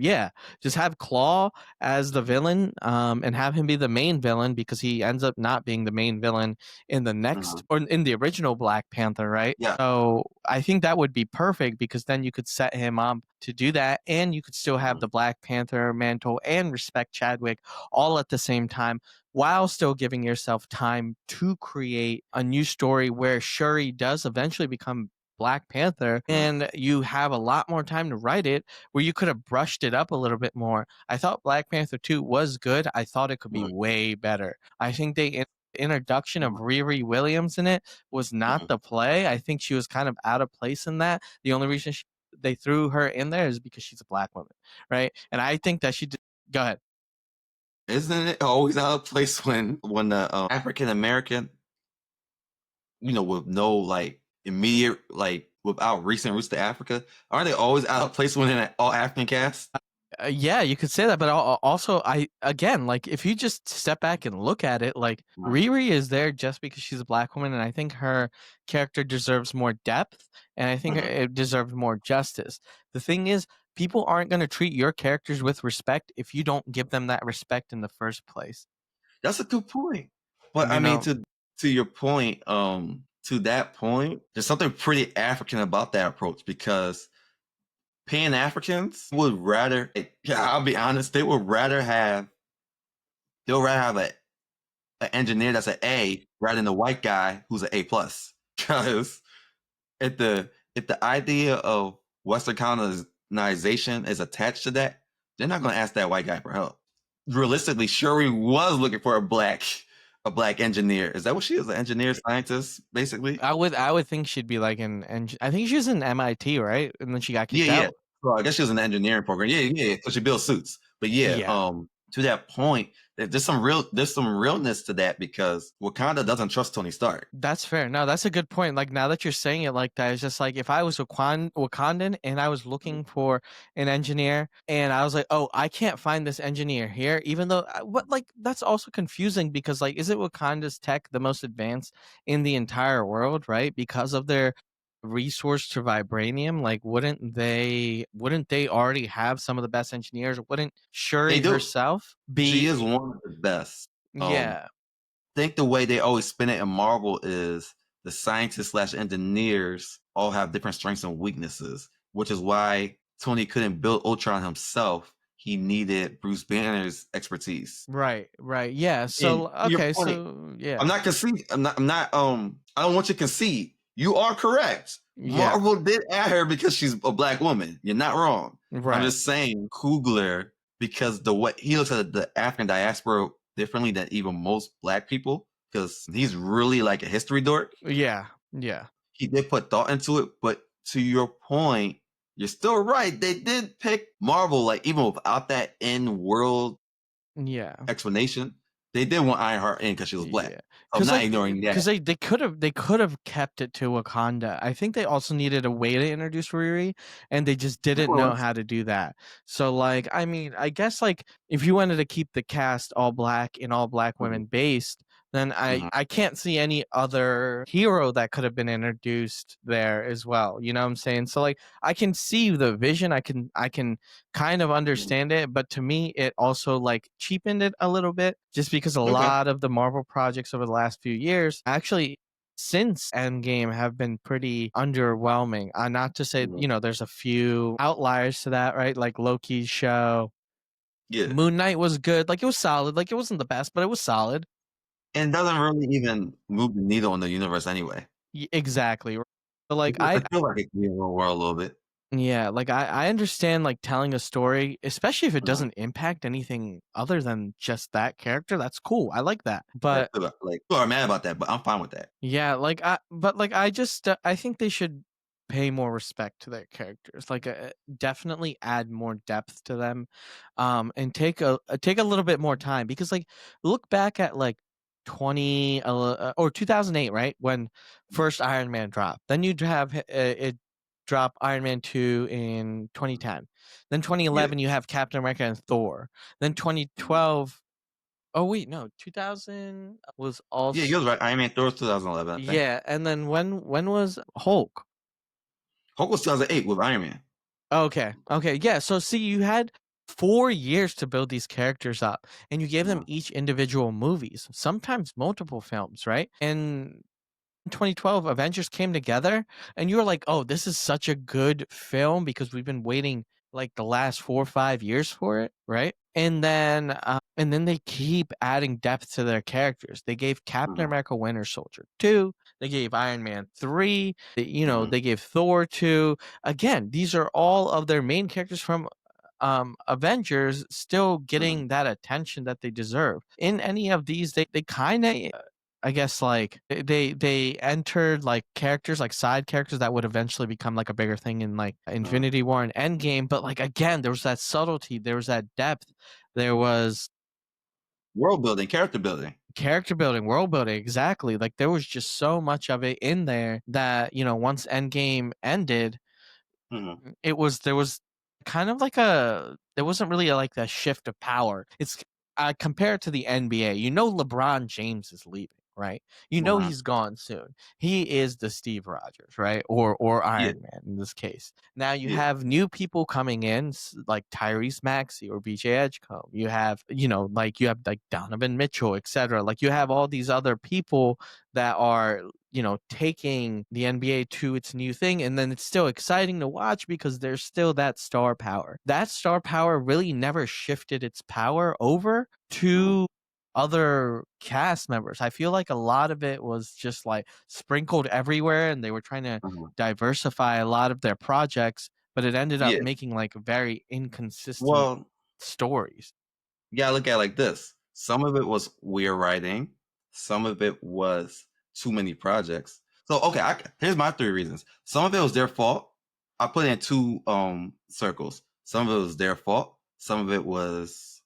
just have Claw as the villain, and have him be the main villain because he ends up not being the main villain in the Uh-huh. next or in the original Black Panther, right? Yeah. So I think that would be perfect because then you could set him up to do that, and you could still have Mhm, the Black Panther mantle and respect Chadwick all at the same time, while still giving yourself time to create a new story where Shuri does eventually become Black Panther, mhm, and you have a lot more time to write it where you could have brushed it up a little bit more. I thought Black Panther 2 was good. I thought it could be mhm, way better. I think the introduction of mhm, Riri Williams in it was not mhm. the play. I think she was kind of out of place in that. The only reason they threw her in there is because she's a black woman, right? And I think that she did. Go ahead. Isn't it always out of place when the African American, with no like immediate without recent roots to Africa, aren't they always out of place when in an all African cast? Yeah, you could say that, but also, I again, like if you just step back and look at it, like Mhm, Riri is there just because she's a black woman, and I think her character deserves more depth, and I think mhm. it deserves more justice. The thing is, people aren't going to treat your characters with respect if you don't give them that respect in the first place. That's a good point. But I You mean, know, to your point, to that point, there's something pretty African about that approach because Pan Africans would rather, yeah, I'll be honest, they'll rather have an engineer that's an A rather than a white guy who's an A plus. Because if the idea of Western colonization is attached to that, they're not going to ask that white guy for help. Realistically, Shuri was looking for a black engineer. Is that what she is? An engineer scientist, basically? I would think she'd be like I think she was in MIT, right? And then she got Yeah, kicked yeah. out. So I guess she was in the engineering program. Yeah, yeah. So she builds suits. But yeah, Yeah. to that point, there's some realness to that because Wakanda doesn't trust Tony Stark. That's fair. No, that's a good point. Like now that you're saying it like that, it's just like if I was Wakandan and I was looking for an engineer and I was like, oh, I can't find this engineer here, even though what like that's also confusing because like is it Wakanda's tech the most advanced in the entire world, right? Because of their resource to vibranium, like wouldn't they already have some of the best engineers? Wouldn't They Shuri do. herself She be is one of the best. yeah, Think the way they always spin it in Marvel is the scientists slash engineers all have different strengths and weaknesses, which is why Tony couldn't build Ultron himself. He needed Bruce Banner's expertise. right. Yeah. And So to your okay, point, so yeah. I'm not conceding. I'm not. I don't want you to concede. You are correct. Yeah, Marvel did add her because she's a black woman. You're not wrong. I'm right. just saying Coogler because the way he looks at the African diaspora differently than even most black people because he's really like a history dork. Yeah, yeah, He did put thought into it, but to your point, you're still right. They did pick Marvel, like even without that in world yeah. explanation, they did want Ironheart in because she was black. Yeah, So I'm because not like, ignoring because that. they could have kept it to Wakanda. I think they also needed a way to introduce Riri, and they just Of didn't know course. how to do that. So like, I mean, I guess like if you wanted to keep the cast all black and all black women Mhm, based, then mhm, I can't see any other hero that could have been introduced there as well. You know what I'm saying? So like, I can see the vision. I can kind of mhm. understand it, but to me, it also like cheapened it a little bit just because a Okay. lot of the Marvel projects over the last few years, actually, since Endgame, have been pretty underwhelming. Not to say, Mhm. there's a few outliers to that, right? Like Loki's show. Yeah. Moon Knight was good. Like it was solid. Like it wasn't the best, but it was solid. And it doesn't really even move the needle in the universe anyway. Exactly. But like I feel like it could be in the world a little bit. yeah, like I understand like telling a story, especially if it Uh-huh. doesn't impact anything other than just that character. That's cool. I like that. Yeah, But like people are mad about that, but I'm fine with that. yeah, like I just I think they should pay more respect to their characters. Like definitely add more depth to them, and take a little bit more time because like look back at like 2008, right, when first Iron Man dropped. Then you'd have it drop Iron Man 2 in 2010. Then Yeah. 2011 you have Captain America and Thor. Then Mhm. 2012. Oh wait, no, 2000 was Yeah, also you was right. Iron Man 3 was 2011, I think. yeah, and then when was Hulk? Hulk was 2008 with Iron Man. Okay, okay, yeah. So see, you had 4 years to build these characters up, and you gave them Mhm, each individual movies, sometimes multiple films, right? And 2012 Avengers came together and you were like, "Oh, this is such a good film because we've been waiting like the last 4 or 5 years for it," right? And then they keep adding depth to their characters. They gave Captain mhm, America Winter Soldier 2, they gave Iron Man 3, mhm, they gave Thor 2. Again, these are all of their main characters from Avengers still mhm, getting that attention that they deserve. In any of these, they kind of I guess like they entered like characters like side characters that would eventually become like a bigger thing in like mhm. Infinity War and Endgame. But like again, there was that subtlety, there was that depth, there was World building, character building. character building, world building. Exactly. Like there was just so much of it in there that once Endgame ended, Mhm, it was there was kind of like a there wasn't really like a shift of power. It's compared to the NBA. LeBron James is leaving, right? mhm. He's gone soon. He is the Steve Rogers, right? Or Yeah, Iron Man in this case. Now you yeah. have new people coming in like Tyrese Maxey or BJ Edgecombe. You have, like you have like Donovan Mitchell, etc. Like you have all these other people that are taking the NBA to its new thing. And then it's still exciting to watch because there's still that star power. That star power really never shifted its power over Mhm, to other cast members. I feel like a lot of it was just like sprinkled everywhere and they were trying to mhm. diversify a lot of their projects, but it ended up Yeah. making like very inconsistent Well, stories. you gotta look at it like this. Some of it was weird writing. Some of it was too many projects. So okay, here's my three reasons. Some of it was their fault. I put it in two circles. Some of it was their fault. Some of it was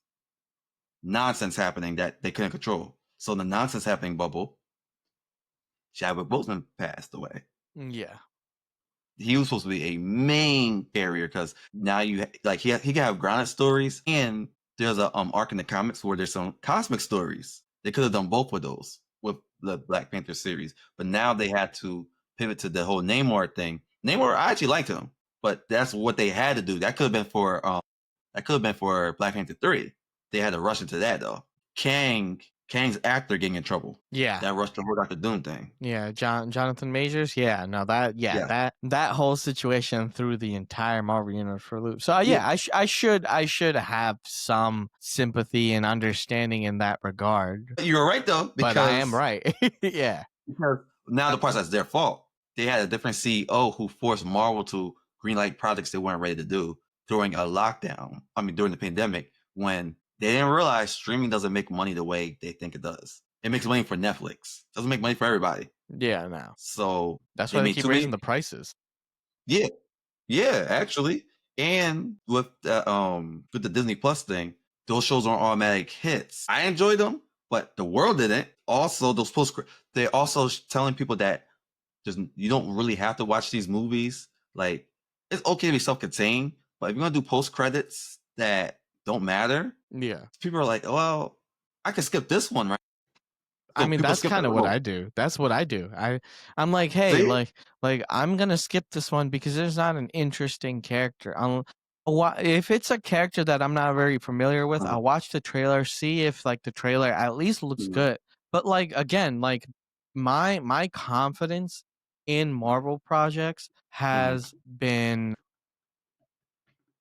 nonsense happening that they couldn't control. So the nonsense happening bubble, Chadwick Boseman passed away. Yeah. He was supposed to be a main carrier because now he can have grounded stories, and there's a arc in the comics where there's some cosmic stories. They could have done both of those with the Black Panther series, but now they had to pivot to the whole Namor thing. Namor, I actually liked him, but that's what they had to do. That could have been for Black Panther 3. They had to rush into that though. Kang's actor getting in trouble. Yeah. That rushed the whole Doctor Doom thing. Yeah, Jonathan Majors. Yeah, no, Yeah. that whole situation threw the entire Marvel universe for a loop. So Yeah. I should have some sympathy and understanding in that regard. You're right though, But I am because right. Yeah. because now the process is their fault. They had a different CEO who forced Marvel to greenlight projects they weren't ready to do during a lockdown. I mean, during the pandemic, when they didn't realize streaming doesn't make money the way they think it does. It makes money for Netflix. It doesn't make money for everybody. Yeah, no. So That's they why they made keep too raising many. the prices. Yeah, yeah, actually. And with the Disney Plus thing, those shows are automatic hits. I enjoyed them, but the world didn't. Also, they're also telling people that just you don't really have to watch these movies. Like, it's okay to be self-contained, but if you're gonna do post credits that don't matter, Yeah. people are like, well, I can skip this one, right? I So mean, people that's skip it. kind of what Oh, I do. That's what I do. I'm like, hey, see? like I'm gonna skip this one because there's not an interesting character. If it's a character that I'm not very familiar with, Uh, I'll watch the trailer, see if like the trailer at least looks mm, good. But like again, like my confidence in Marvel projects mhm. has been,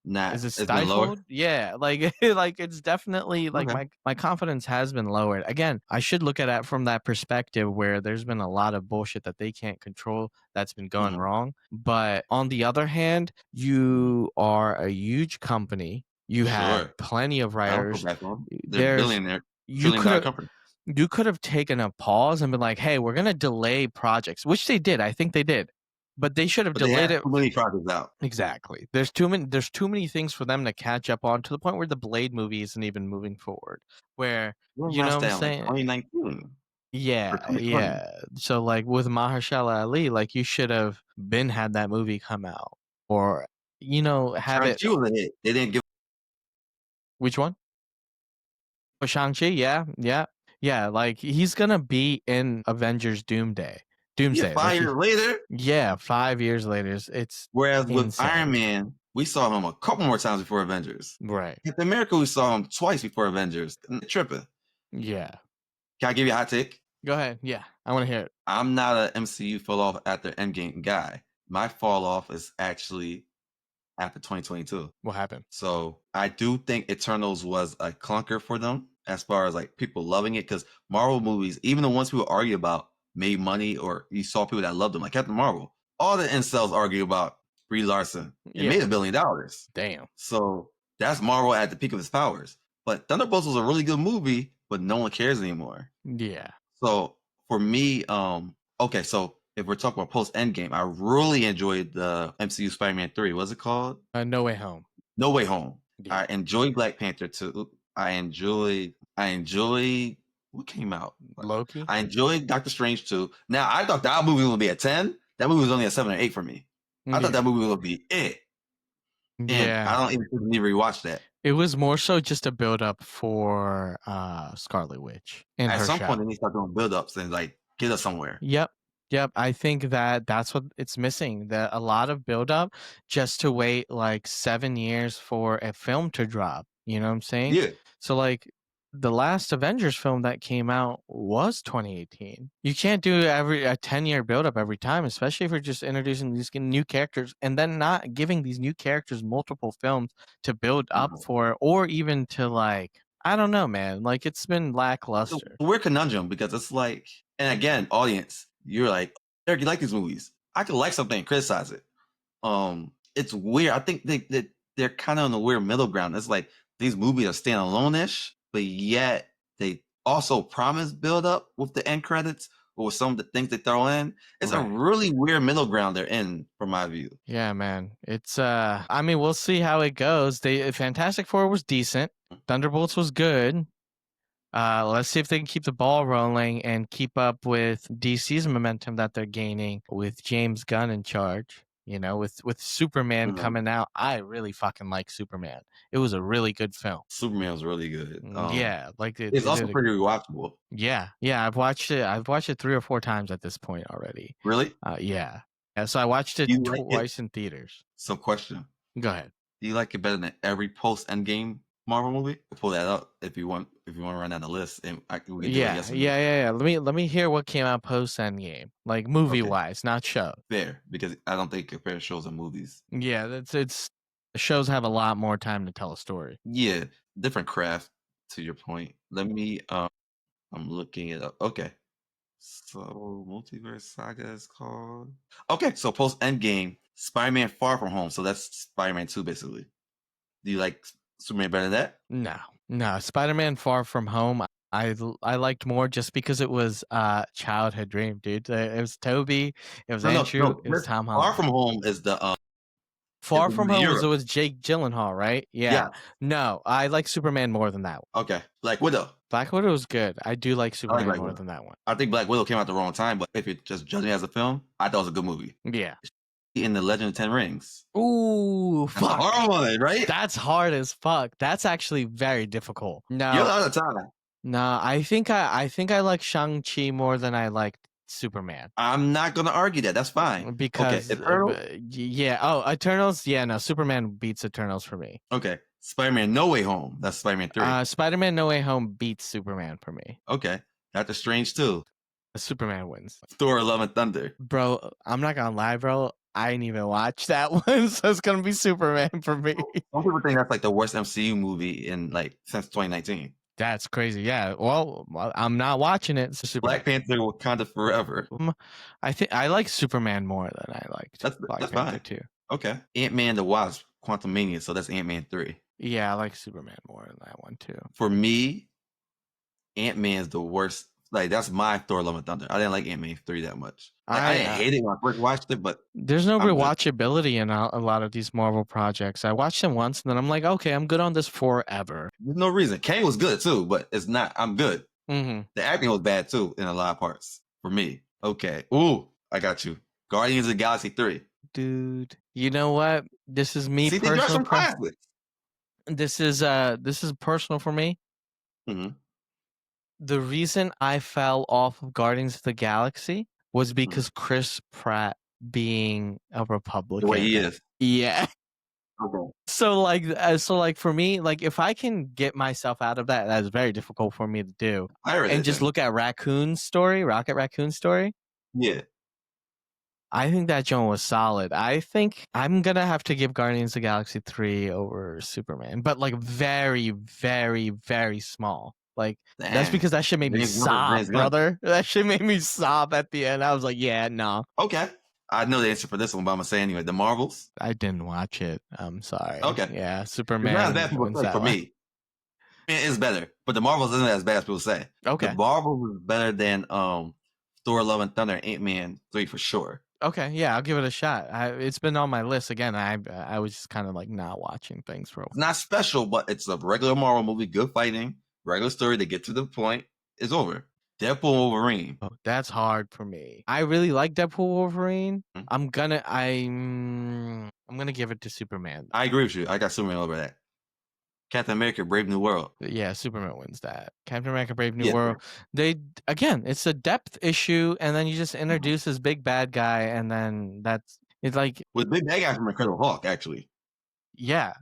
Nah, is it it's been lower. stifled? Yeah, like like it's definitely like Okay. my confidence has been lowered. Again, I should look at it from that perspective where there's been a lot of bullshit that they can't control that's been going Mhm, wrong. But on the other hand, mhm. you are a huge company. You have Sure. plenty of I don't feel writers. bad for them. They're There's billionaire, you trillion could dollar have company. you could have taken a pause and been like, "Hey, we're gonna delay projects," which they did. I think they did, but they should have But they delayed have it. too many projects out. Exactly. There's too many things for them to catch up on to the point where the Blade movie isn't even moving forward. Where, When you know last what I'm that, like saying? 2019 or Yeah, 2020. yeah. So like with Mahershala Ali, like you should have been had that movie come out, or have it. Shang-Chi was a hit. They didn't give. Which one? Oh, Shang-Chi, yeah, yeah. Yeah, like he's gonna be in Avengers Yeah, Doomsday. Like 5 years later. yeah, 5 years later. It's Whereas with insane. Iron Man, we saw him a couple more times before Avengers. Right. Captain America, we saw him twice before Avengers. Tripping. Yeah. Can I give you a hot take? Go ahead. Yeah. I wanna hear it. I'm not an MCU fall off after Endgame guy. My fall off is actually after 2022. What happened? So I do think Eternals was a clunker for them as far as like people loving it, because Marvel movies, even the ones people argue about, made money, or you saw people that loved them, like Captain Marvel. All the incels argue about Brie Larson. It Yeah. made $1 billion. Damn. So that's Marvel at the peak of its powers. But Thunderbolts was a really good movie, but no one cares anymore. Yeah. So for me, okay, so if we're talking about post Endgame, I really enjoyed the MCU Spider-Man 3. What's it called? No Way Home. No Way Home. Yeah. I enjoyed Black Panther 2. I enjoyed what came out? Loki. I enjoyed Doctor Strange 2. Now I thought that movie would be a 10. That movie was only a 7 or 8 for me. I thought Yeah. that movie would be it. And I Yeah. don't even need to rewatch that. It was more so just a build up for Scarlet Witch and At her some point show. they need to start doing build-ups and like get us somewhere. Yep. Yep. I think that's what it's missing. That a lot of build up just to wait like 7 years for a film to drop. You know what I'm saying? Yeah. So like the last Avengers film that came out was 2018. You can't do a 10-year build up every time, especially if you're just introducing these new characters and then not giving these new characters multiple films to build up Mhm. for, or even to like, I don't know, man. Like it's been So lackluster. we're conundrum because it's like, and again, audience, you're like, Eric, you like these movies. I could like something and criticize it. It's weird. I think they're kind of on the weird middle ground. It's like these movies are standalone-ish, but yet they also promise build up with the end credits or with some of the things they throw in. It's a Right. really weird middle ground they're in, from my view. Yeah, man. It's I mean, we'll see how it goes. Fantastic Four was decent. Thunderbolts was good. Let's see if they can keep the ball rolling and keep up with DC's momentum that they're gaining with James Gunn in charge. You know, with Superman Mhm. coming out, I really fucking like Superman. It was a really good film. Superman was really good. Yeah, like It's it also did. pretty rewatchable. Yeah. I've watched it. I've watched it 3 or 4 times at this point already. Really? Yeah. So I watched it Do you like it? twice in theaters. So, question: Go ahead. do you like it better than every post-Endgame Marvel movie? We'll pull that up if you want. If you want to run down the list, and we can do a Yeah, yes or no. yeah. Let me hear what came out post Endgame, like movie Okay, wise, not show. fair, because I don't think it compares shows and movies. Yeah, it's shows have a lot more time to tell a story. Yeah, different craft. To your point, let me. I'm looking it up. Okay, so multiverse saga is called. Okay, so post Endgame, Spider-Man Far From Home. So that's Spider-Man 2, basically. Do you like Superman better than that? No, Spider-Man Far From Home. I liked more just because it was childhood dream, dude. It was Toby, it was No, no, Andrew, no. it was Tom Far Holland. From Home is Far the one From in Home was Europe. it was Jake Gyllenhaal, right? Yeah. Yeah. No, I like Superman more than that one. Okay. Black Widow. Black Widow was good. I do like I like Superman Black more Widow. than that one. I think Black Widow came out the wrong time, but if you're just judging it as a film, I thought it was a good movie. Yeah. In the Legend of Ten Rings. Ooh, That's a fuck. hard one, right? That's hard as fuck. That's actually very difficult. You're No, out of time. no, I think I like Shang-Chi more than I liked Superman. I'm not gonna argue that. That's fine. Okay. Because Eternal. yeah, oh, Eternals, yeah, no, Superman beats Eternals for me. Okay. Spider-Man No Way Home. That's Spider-Man 3. Spider-Man No Way Home beats Superman for me. Okay. Doctor Strange 2. Superman wins. Thor Love and Thunder. Bro, I'm not gonna lie, bro. I didn't even watch that one, so it's gonna be Superman for me. Some people think that's like the worst MCU movie in like since 2019. That's crazy. Yeah. Well, I'm not watching it. So Superman. Black Panther Wakanda Forever. I think I like Superman more than I liked Black That's Panther fine. too. Okay. Ant-Man the Wasp, Quantum Mania, so that's Ant-Man 3. Yeah, I like Superman more than that one too. For me, Ant-Man is the worst. Like that's my Thor Love and Thunder. I didn't like Ant-Man 3 that much. Like I didn't hate it when I first watched it, but there's no I'm good. rewatchability in a lot of these Marvel projects. I watched them once and then I'm like, okay, I'm good on this forever. There's no reason. Kang was good too, but it's not. I'm good. Mm-hmm. The acting was bad too in a lot of parts for me. Okay. Ooh, I got you. Guardians of the Galaxy 3. Dude, you know what? This is me See, they got personal. some classics. This is personal for me. Mm-hmm. The reason I fell off of Guardians of the Galaxy was Mm-hmm. because Chris Pratt being a Republican. The way he is. Yeah. Okay. So like for me, like if I can get myself out of that, that's very difficult for me to do. And just look at Rocket Raccoon's story. Yeah. I think that Joan was solid. I think I'm gonna have to give Guardians of the Galaxy 3 over Superman, but like very, very, very small. Like that's because that shit made me sob, brother. That shit made me sob at the end. I was like, yeah, no. Okay. I know the answer for this one, but I'm gonna say anyway. The Marvels. I didn't watch it. I'm sorry. Okay. Yeah, It's Superman. not as bad people say for me. It is better, but the Marvels isn't as bad as people say. Okay. The Marvels is better than Thor: Love and Thunder, Ant-Man 3 for sure. Okay, yeah, I'll give it a shot. It's been on my list again. I was just kind of like not watching things for a while. It's not special, but it's a regular Marvel movie. Good fighting, regular story. They get to the point. It's over. Deadpool, Wolverine. Oh, that's hard for me. I really like Deadpool, Wolverine. Mm-hmm. I'm gonna give it to Superman. I agree with you. I got Superman over that. Captain America: Brave New World. Yeah, Superman wins that. Captain America: Brave New World. It's a depth issue, and then you just introduce this big bad guy, and then it's like with big bad guy from Incredible Hulk, actually. Yeah.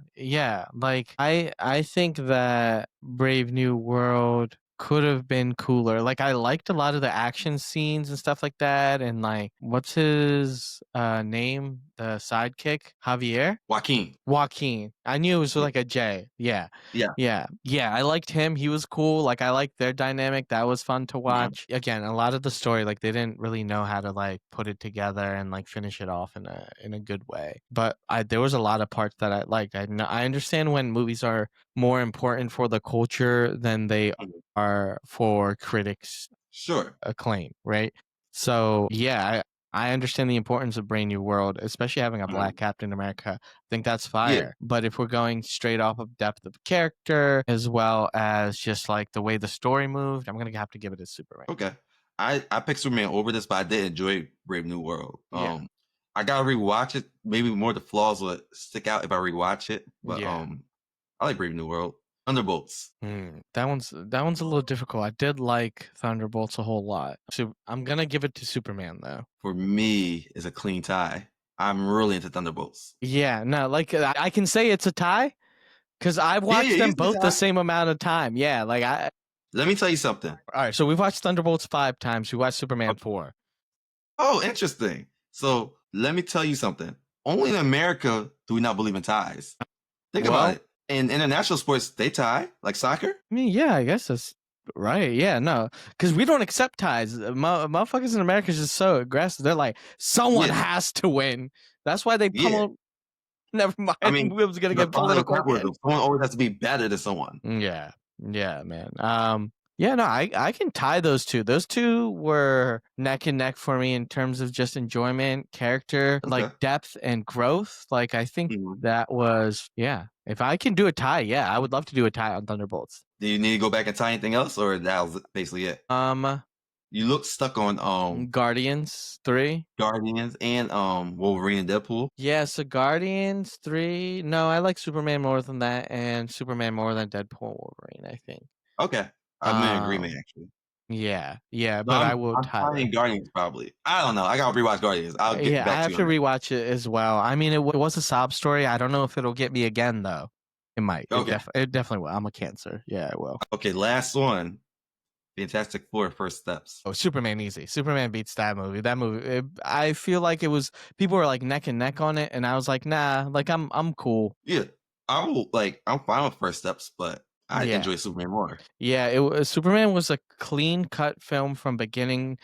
Like I think that Brave New World could have been cooler. Like I liked a lot of the action scenes and stuff like that. And like, what's his name? The sidekick, Javier? Joaquin. I knew it was like a J. Yeah. I liked him. He was cool. Like I liked their dynamic. That was fun to watch. Again, a lot of the story, like they didn't really know how to like put it together and like finish it off in a good way. But there was a lot of parts that I liked. I understand when movies are more important for the culture than they are for critics Sure. acclaim, right? So yeah, I understand the importance of Brave New World, especially having a black Mhm. Captain America. I think that's Yeah. fire. But if we're going straight off of depth of character as well as just like the way the story moved, I'm gonna have to give it to Superman. Okay. I picked Superman over this, but I did enjoy Brave New World. Yeah. I gotta rewatch it. Maybe more the flaws will stick out if I rewatch it. But Yeah. I like Brave New World. Thunderbolts That one's a little difficult. I did like Thunderbolts a whole lot. So I'm gonna give it to Superman though. for me is a clean tie. I'm really into Thunderbolts. Yeah, no, like I can say it's a tie because I've Yeah, yeah, watched them he's a both the tie. same amount of time. Yeah, like I. Let me tell you something. All right, so we've watched Thunderbolts 5 times. We watched Superman Okay. 4. Oh, interesting. So let me tell you something. Only in America do we not believe in ties. Think about Well, it. In international sports, they tie, like soccer. I mean, yeah, I guess that's right. Yeah, no, because we don't accept ties. Motherfuckers in America is just so aggressive. They're like, someone Yeah, has to win. That's why they yeah. pummel. Never mind. I mean, We was gonna the get father of political capitalism. again. Someone always has to be better than someone. Yeah, yeah, man. Yeah, no, I can tie those two. Those two were neck and neck for me in terms of just enjoyment, character, like Okay. depth and growth. Like I think Mhm. that was yeah. If I can do a tie, yeah, I would love to do a tie on Thunderbolts. Do you need to go back and tie anything else, or that was basically it? Um, You look stuck on Guardians 3. Guardians and Wolverine and Deadpool. Yeah, so Guardians 3. No, I like Superman more than that, and Superman more than Deadpool and Wolverine, I think. Okay, I'm in agreement Um, actually. yeah, yeah, No, but I I'm will I'm tie tying them. Guardians probably. I don't know. I gotta rewatch Guardians. I'll get Yeah, I back to have you to on that. rewatch it as well. I mean, it was a sob story. I don't know if it'll get me again though. It might. Okay. It definitely will. I'm a Cancer. Yeah, it will. Okay. Last one. Fantastic Four: First Steps. Oh, Superman easy. Superman beats that movie. That movie. I feel like it was people were like neck and neck on it, and I was like, nah. Like I'm cool. Yeah, I will like. I'm fine with First Steps, but I Yeah. enjoy Superman more. Yeah, Superman was a clean cut film from beginning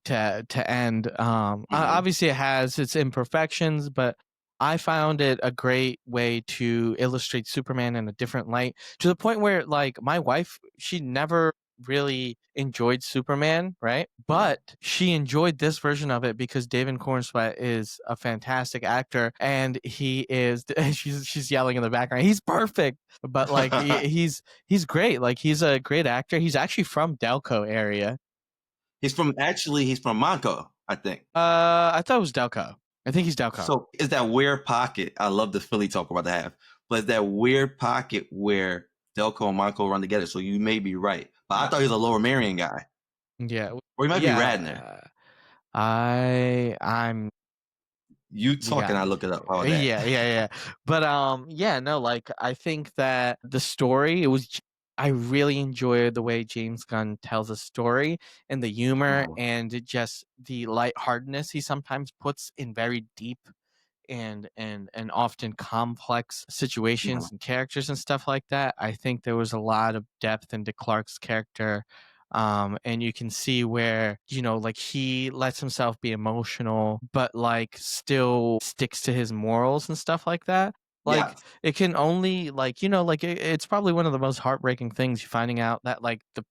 to end. Mhm. Obviously, it has its imperfections, but I found it a great way to illustrate Superman in a different light. To the point where, like, my wife, she never really enjoyed Superman, right? Right. But she enjoyed this version of it because David Cornsweet is a fantastic actor, and he is. She's yelling in the background. He's perfect, but like he's great. Like he's a great actor. He's actually from Delco area. He's from Monaco, I think. I thought it was Delco. I think he's Delco. So it's that weird pocket. I love the Philly talk about to have, but it's that weird pocket where Delco and Monaco run together. So you may be right, but I thought he was a Lower Marion guy, Yeah, or he might be Radnor. yeah. I'm You you talking? got I me. look it up. How about that? Yeah, yeah, yeah. But yeah, no, like I think that the story, it was I really enjoyed the way James Gunn tells a story and the humor Mhm. and just the lightheartedness he sometimes puts in very deep and often complex Mhm. situations and characters and stuff like that. I think there was a lot of depth into Clark's character. And you can see where, like he lets himself be emotional, but like still sticks to his morals and stuff like that. Like Yes. it can only like, like it's probably one of the most heartbreaking things finding out that like the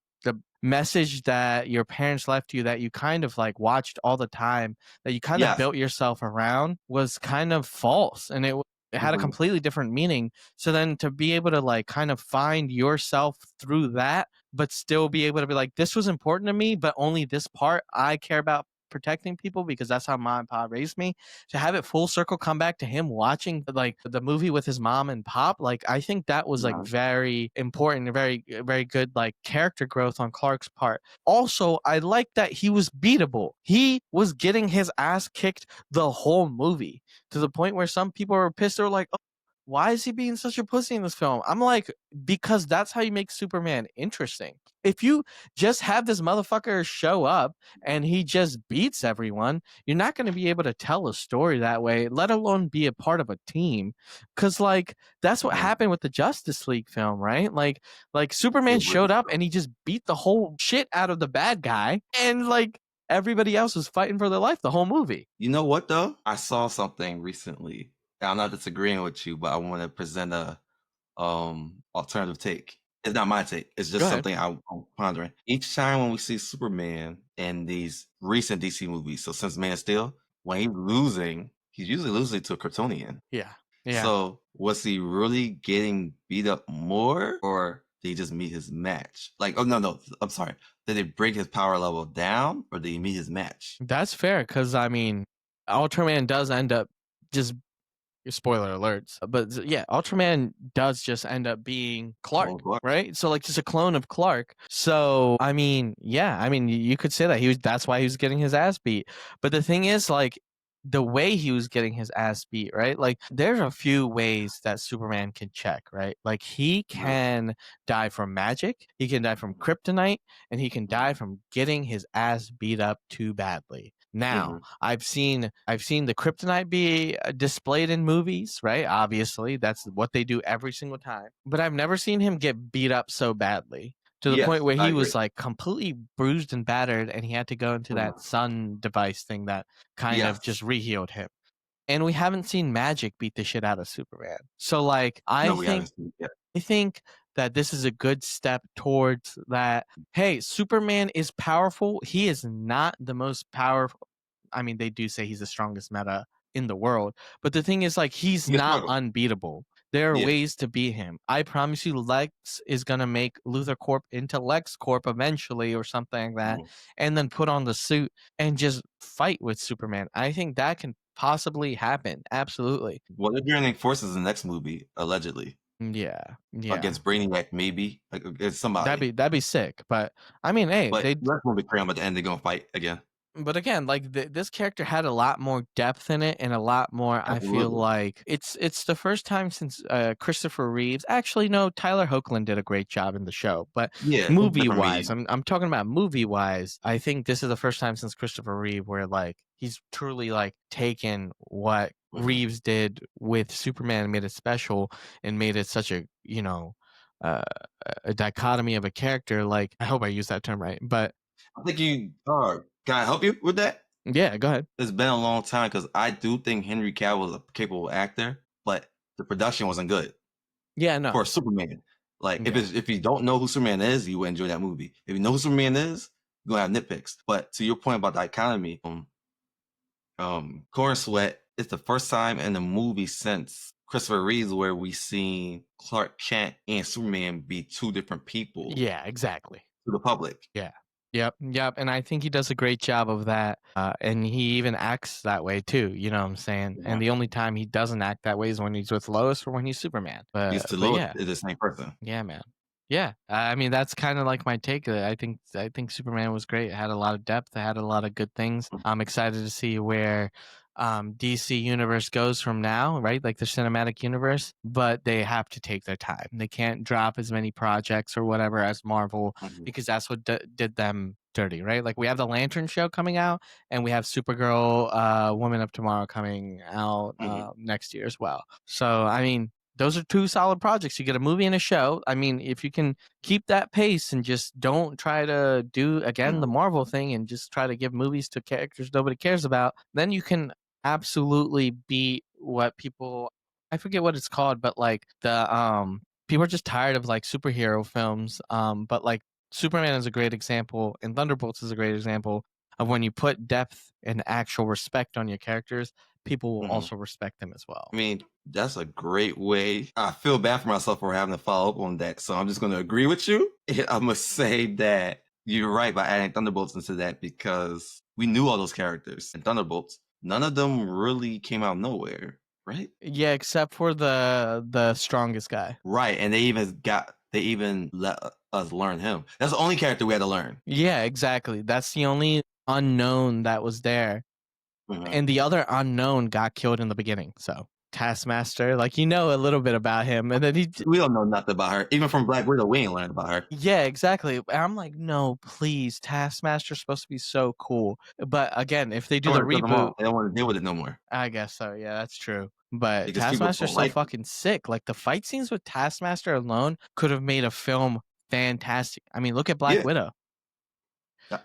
message that your parents left you that you kind of like watched all the time that you kind of Yes. built yourself around was kind of false and it had a Mhm. completely different meaning. So then to be able to like kind of find yourself through that, but still be able to be like, this was important to me, but only this part I care about protecting people because that's how mom and pop raised me. To have it full circle come back to him watching like the movie with his mom and pop, like I think that was like Mhm. very important, very very good like character growth on Clark's part. Also, I like that he was beatable. He was getting his ass kicked the whole movie to the point where some people were pissed. They're like, oh, why is he being such a pussy in this film? I'm like, because that's how you make Superman interesting. If you just have this motherfucker show up and he just beats everyone, you're not going to be able to tell a story that way, let alone be a part of a team. Cause like that's what Mhm. happened with the Justice League film, right? Like It Superman was showed up and he just beat the whole shit out of the bad guy, and like everybody else was fighting for their life the whole movie. You know what though? I saw something recently. I'm not disagreeing with you, but I want to present a alternative take. It's not my take. It's Go just ahead. something I'm pondering. Each time when we see Superman in these recent DC movies, so since Man of Steel, when he's usually losing to a Kryptonian. Yeah. Yeah. So was he really getting beat up more, or did he just meet his match? Like, oh no, I'm sorry. Did it bring his power level down, or did he meet his match? That's fair because I mean, Ultraman does end up just spoiler alerts, but yeah, Ultraman does just end up being Clark, Well, Clark. right? So like just a clone of Clark. So I mean, yeah, I mean you could say that that's why he was getting his ass beat. But the thing is, like, the way he was getting his ass beat, right? Like there's a few ways that Superman can check, right? Like he can die from magic, he can die from kryptonite, and he can die from getting his ass beat up too badly. Now, Mhm. I've seen the kryptonite be displayed in movies, right? Obviously, that's what they do every single time. But I've never seen him get beat up so badly to the point Yes, where I he agree. was like completely bruised and battered and he had to go into that Mhm. sun device thing that kind of just Yes. re-healed him. And we haven't seen magic beat the shit out of Superman. So like No, we haven't seen it yet. I think that this is a good step towards that. Hey, Superman is powerful. He is not the most powerful. I mean, they do say he's the strongest meta in the world, but the thing is, like, he's He can not struggle. unbeatable. There are Yeah. ways to beat him. I promise you, Lex is gonna make Luthor Corp into Lex Corp eventually, or something like that, Mhm. and then put on the suit and just fight with Superman. I think that can possibly happen. Absolutely. Well, they're joining forces in the next movie, allegedly, Yeah. Yeah. against Brainiac, maybe like against somebody. That'd be sick. But I mean, hey, But they that's gonna be crazy. At the end, they're gonna fight again. but again, like this character had a lot more depth in it, and a lot more. I feel Absolutely. like it's the first time since Christopher Reeves. Actually, no, Tyler Hoechlin did a great job in the show. But Yeah, it's movie different wise, medium. I'm talking about movie wise. I think this is the first time since Christopher Reeve where like he's truly like taken what Mhm. Reeves did with Superman and made it special and made it such a uh, a dichotomy of a character. Like I hope I use that term right, but I think you are. Can I help you with that? yeah, go ahead. It's been a long time because I do think Henry Cavill is a capable actor, but the production wasn't good Yeah, no. for Superman. Like Yeah. if you don't know who Superman is, you would enjoy that movie. If you know who Superman is, you're gonna have nitpicks. But to your point about the economy, Corn Sweat is the first time in the movie since Christopher Reeves where we seen Clark Kent and Superman be two different people Yeah, exactly. to the public. Yeah. Yep, yep, and I think he does a great job of that, and he even acts that way too, you know what I'm saying? And Yeah. the only time he doesn't act that way is when he's with Lois or when he's Superman. Because to But Lois yeah. is the same person. Yeah, man. Yeah, I mean, that's kinda like my take. I think Superman was great. It had a lot of depth. It had a lot of good things. I'm excited to see where, DC Universe goes from now, right? Like the cinematic universe, but they have to take their time. They can't drop as many projects or whatever as Marvel Mhm. because that's what did them dirty, right? Like we have the Lantern show coming out, and we have Supergirl, Woman of Tomorrow coming out Mhm. next year as well. So I mean, those are two solid projects. You get a movie and a show. I mean, if you can keep that pace and just don't try to do again the Mhm. Marvel thing and just try to give movies to characters nobody cares about, then you can absolutely beat what people, I forget what it's called, but like the people are just tired of like superhero films. But like Superman is a great example and Thunderbolts is a great example of when you put depth and actual respect on your characters, people will Mhm. also respect them as well. I mean, that's a great way. I feel bad for myself for having to follow up on that. So I'm just going to agree with you. I must say that you're right by adding Thunderbolts into that because we knew all those characters in Thunderbolts. None of them really came out of nowhere, right? Yeah, except for the strongest guy. Right. And they even let us learn him. That's the only character we had to learn. Yeah, exactly. That's the only unknown that was there. Mhm. And the other unknown got killed in the beginning. So Taskmaster, like you know a little bit about him, and then We don't know nothing about her. Even from Black Widow, we ain't learned about her. yeah, exactly. And I'm like, no, please, Taskmaster's supposed to be so cool. But again, if they They do the want to kill them reboot, all. They don't want to deal with it no more I guess so. Yeah, that's true. But because people Taskmaster's don't so like them. fucking sick. Like the fight scenes with Taskmaster alone could have made a film fantastic. I mean, look at Black Yeah. Widow. I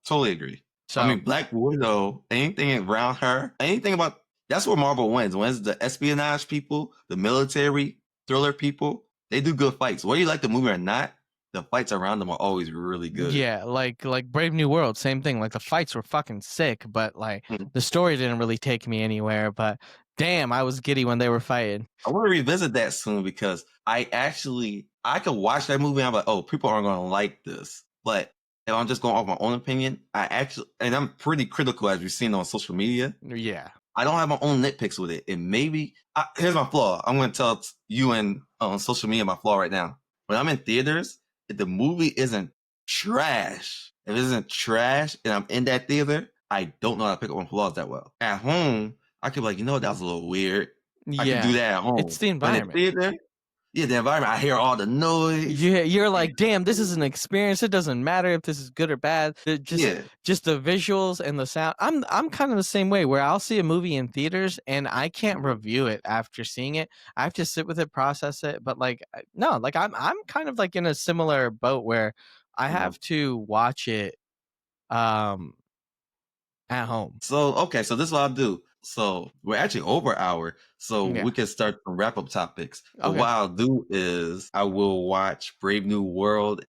totally agree. I So mean, Black Widow, anything around her, anything about that's where Marvel wins. Wins the espionage people, the military thriller people. They do good fights. Whether you like the movie or not, the fights around them are always really good. Yeah, like Brave New World, same thing. Like the fights were fucking sick, but like Mhm. the story didn't really take me anywhere. But damn, I was giddy when they were fighting. I want to revisit that soon because I could watch that movie and I'm like, oh, people aren't gonna like this. But if I'm just going off my own opinion, and I'm pretty critical as we've seen on social media. Yeah. I don't have my own nitpicks with it. And maybe here's my flaw. I'm going to tell you and on social media my flaw right now. When I'm in theaters, if the movie isn't trash, if it isn't trash and I'm in that theater, I don't know how to pick up on flaws that well. At home, I could be like, you know what, that was a little weird. I can do Yeah. that at It's home. the But in the environment. theater, yeah, the environment, I hear all the noise. You're like, damn, this is an experience. It doesn't matter if this is good or bad. Yeah. Just the visuals and the sound. I'm kind of the same way where I'll see a movie in theaters and I can't Mhm. review it after seeing it. I have to sit with it, process it. But like, no, like I'm kind of like in a similar boat where I Mhm. have to watch it um at home. So, okay, so this is what I'll do. So we're actually over an hour, so we Yeah. can start some wrap up topics. But Okay. what I'll do is I will watch Brave New World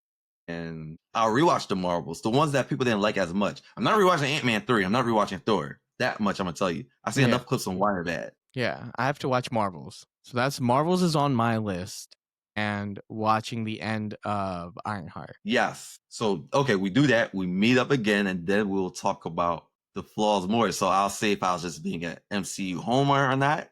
and I'll rewatch the Marvels, the ones that people didn't like as much. I'm not rewatching Ant-Man 3. I'm not rewatching Thor. That much I'm gonna tell you. I see Yeah. enough clips on Wire Bad. Yeah. I have to watch Marvels. So that's Marvels is on my list and watching the end of Ironheart. Yes. So okay, we do that. We meet up again, and then we'll talk about the flaws more. So I'll see if I was just being an MCU homer or not.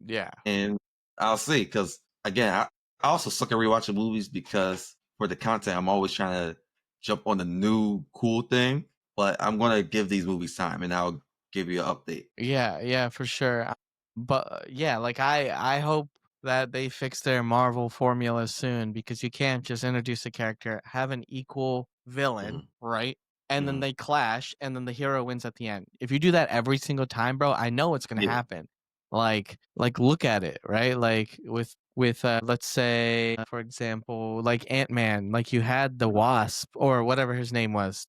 Yeah. And I'll see, because again, I also suck at rewatching movies because for the content, I'm always trying to jump on the new cool thing. But I'm gonna give these movies time, and I'll give you an update. Yeah, yeah, for sure. But yeah, like I hope that they fix their Marvel formula soon because you can't just introduce a character, have an equal villain, Mhm, right? And then mhm. they clash and then the hero wins at the end. If you do that every single time, bro, I know it's going to Yeah, happen. Like look at it, right? Like with let's say for example, like Ant-Man, like you had the Wasp or whatever his name was.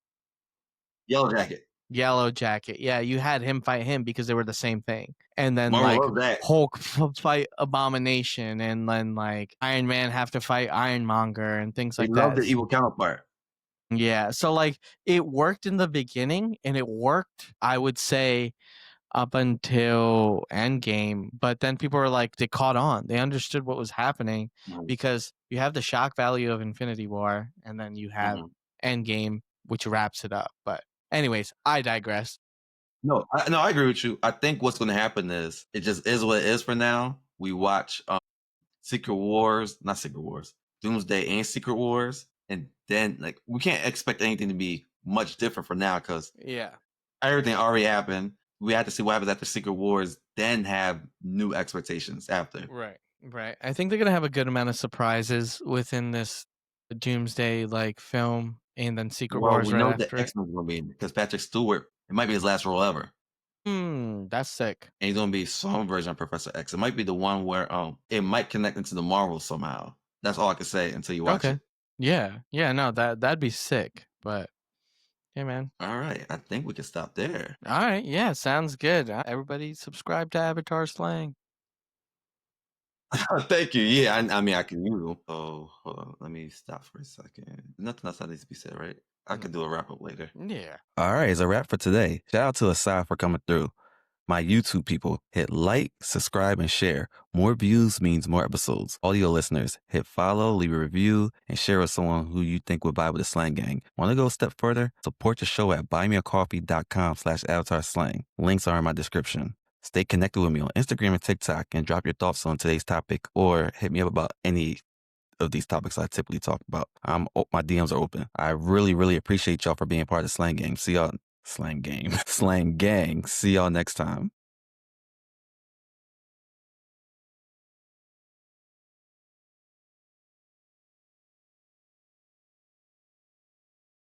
Yellow Jacket. Yellow Jacket. Yeah, you had him fight him because they were the same thing. And then Marvel like loves that. Hulk fight Abomination and then like Iron Man have to fight Ironmonger and things They like love that. their evil counterpart. Yeah, so like it worked in the beginning and it worked I would say up until Endgame, but then people were like they caught on. They understood what was happening Mhm, because you have the shock value of Infinity War and then you have mhm. Endgame which wraps it up. But anyways, I digress. No, I agree with you. I think what's going to happen is it just is what it is for now. We watch Secret Wars, not Secret Wars, Doomsday and Secret Wars, and then like we can't expect anything to be much different from now because Yeah. everything already happened. We have to see what happens after Secret Wars, then have new expectations after. Right, right. I think they're gonna have a good amount of surprises within this Doomsday like film, and then Secret Well, Wars we right know that after it. X Men will be in because Patrick Stewart, it might be his last role ever, That's sick. and he's going to be some version of Professor X. It might be the one where it might connect into the Marvel somehow. That's all I can say until you watch Okay. it. Yeah, yeah. No, that'd be sick. But hey, man. All right, I think we can stop there. All right. Yeah, sounds good. Everybody, subscribe to Avatar Slang. Thank you. Yeah, I mean, I can use them. So hold on, let me stop for a second. Nothing else that needs to be said, right? I Mm, could do a wrap up later. Yeah. All right, it's a wrap for today. Shout out to Asad for coming through. My YouTube people, hit like, subscribe, and share. More views means more episodes. Audio listeners, hit follow, leave a review, and share with someone who you think would vibe with the slang gang. Want to go a step further? Support the show at buymeacoffee.com/avatarslang. Links are in my description. Stay connected with me on Instagram and TikTok and drop your thoughts on today's topic or hit me up about any of these topics I typically talk about. My DMs are open. I really, really appreciate y'all for being part of the Slang Gang. See y'all, Slang Game, Slang Gang. See y'all next time.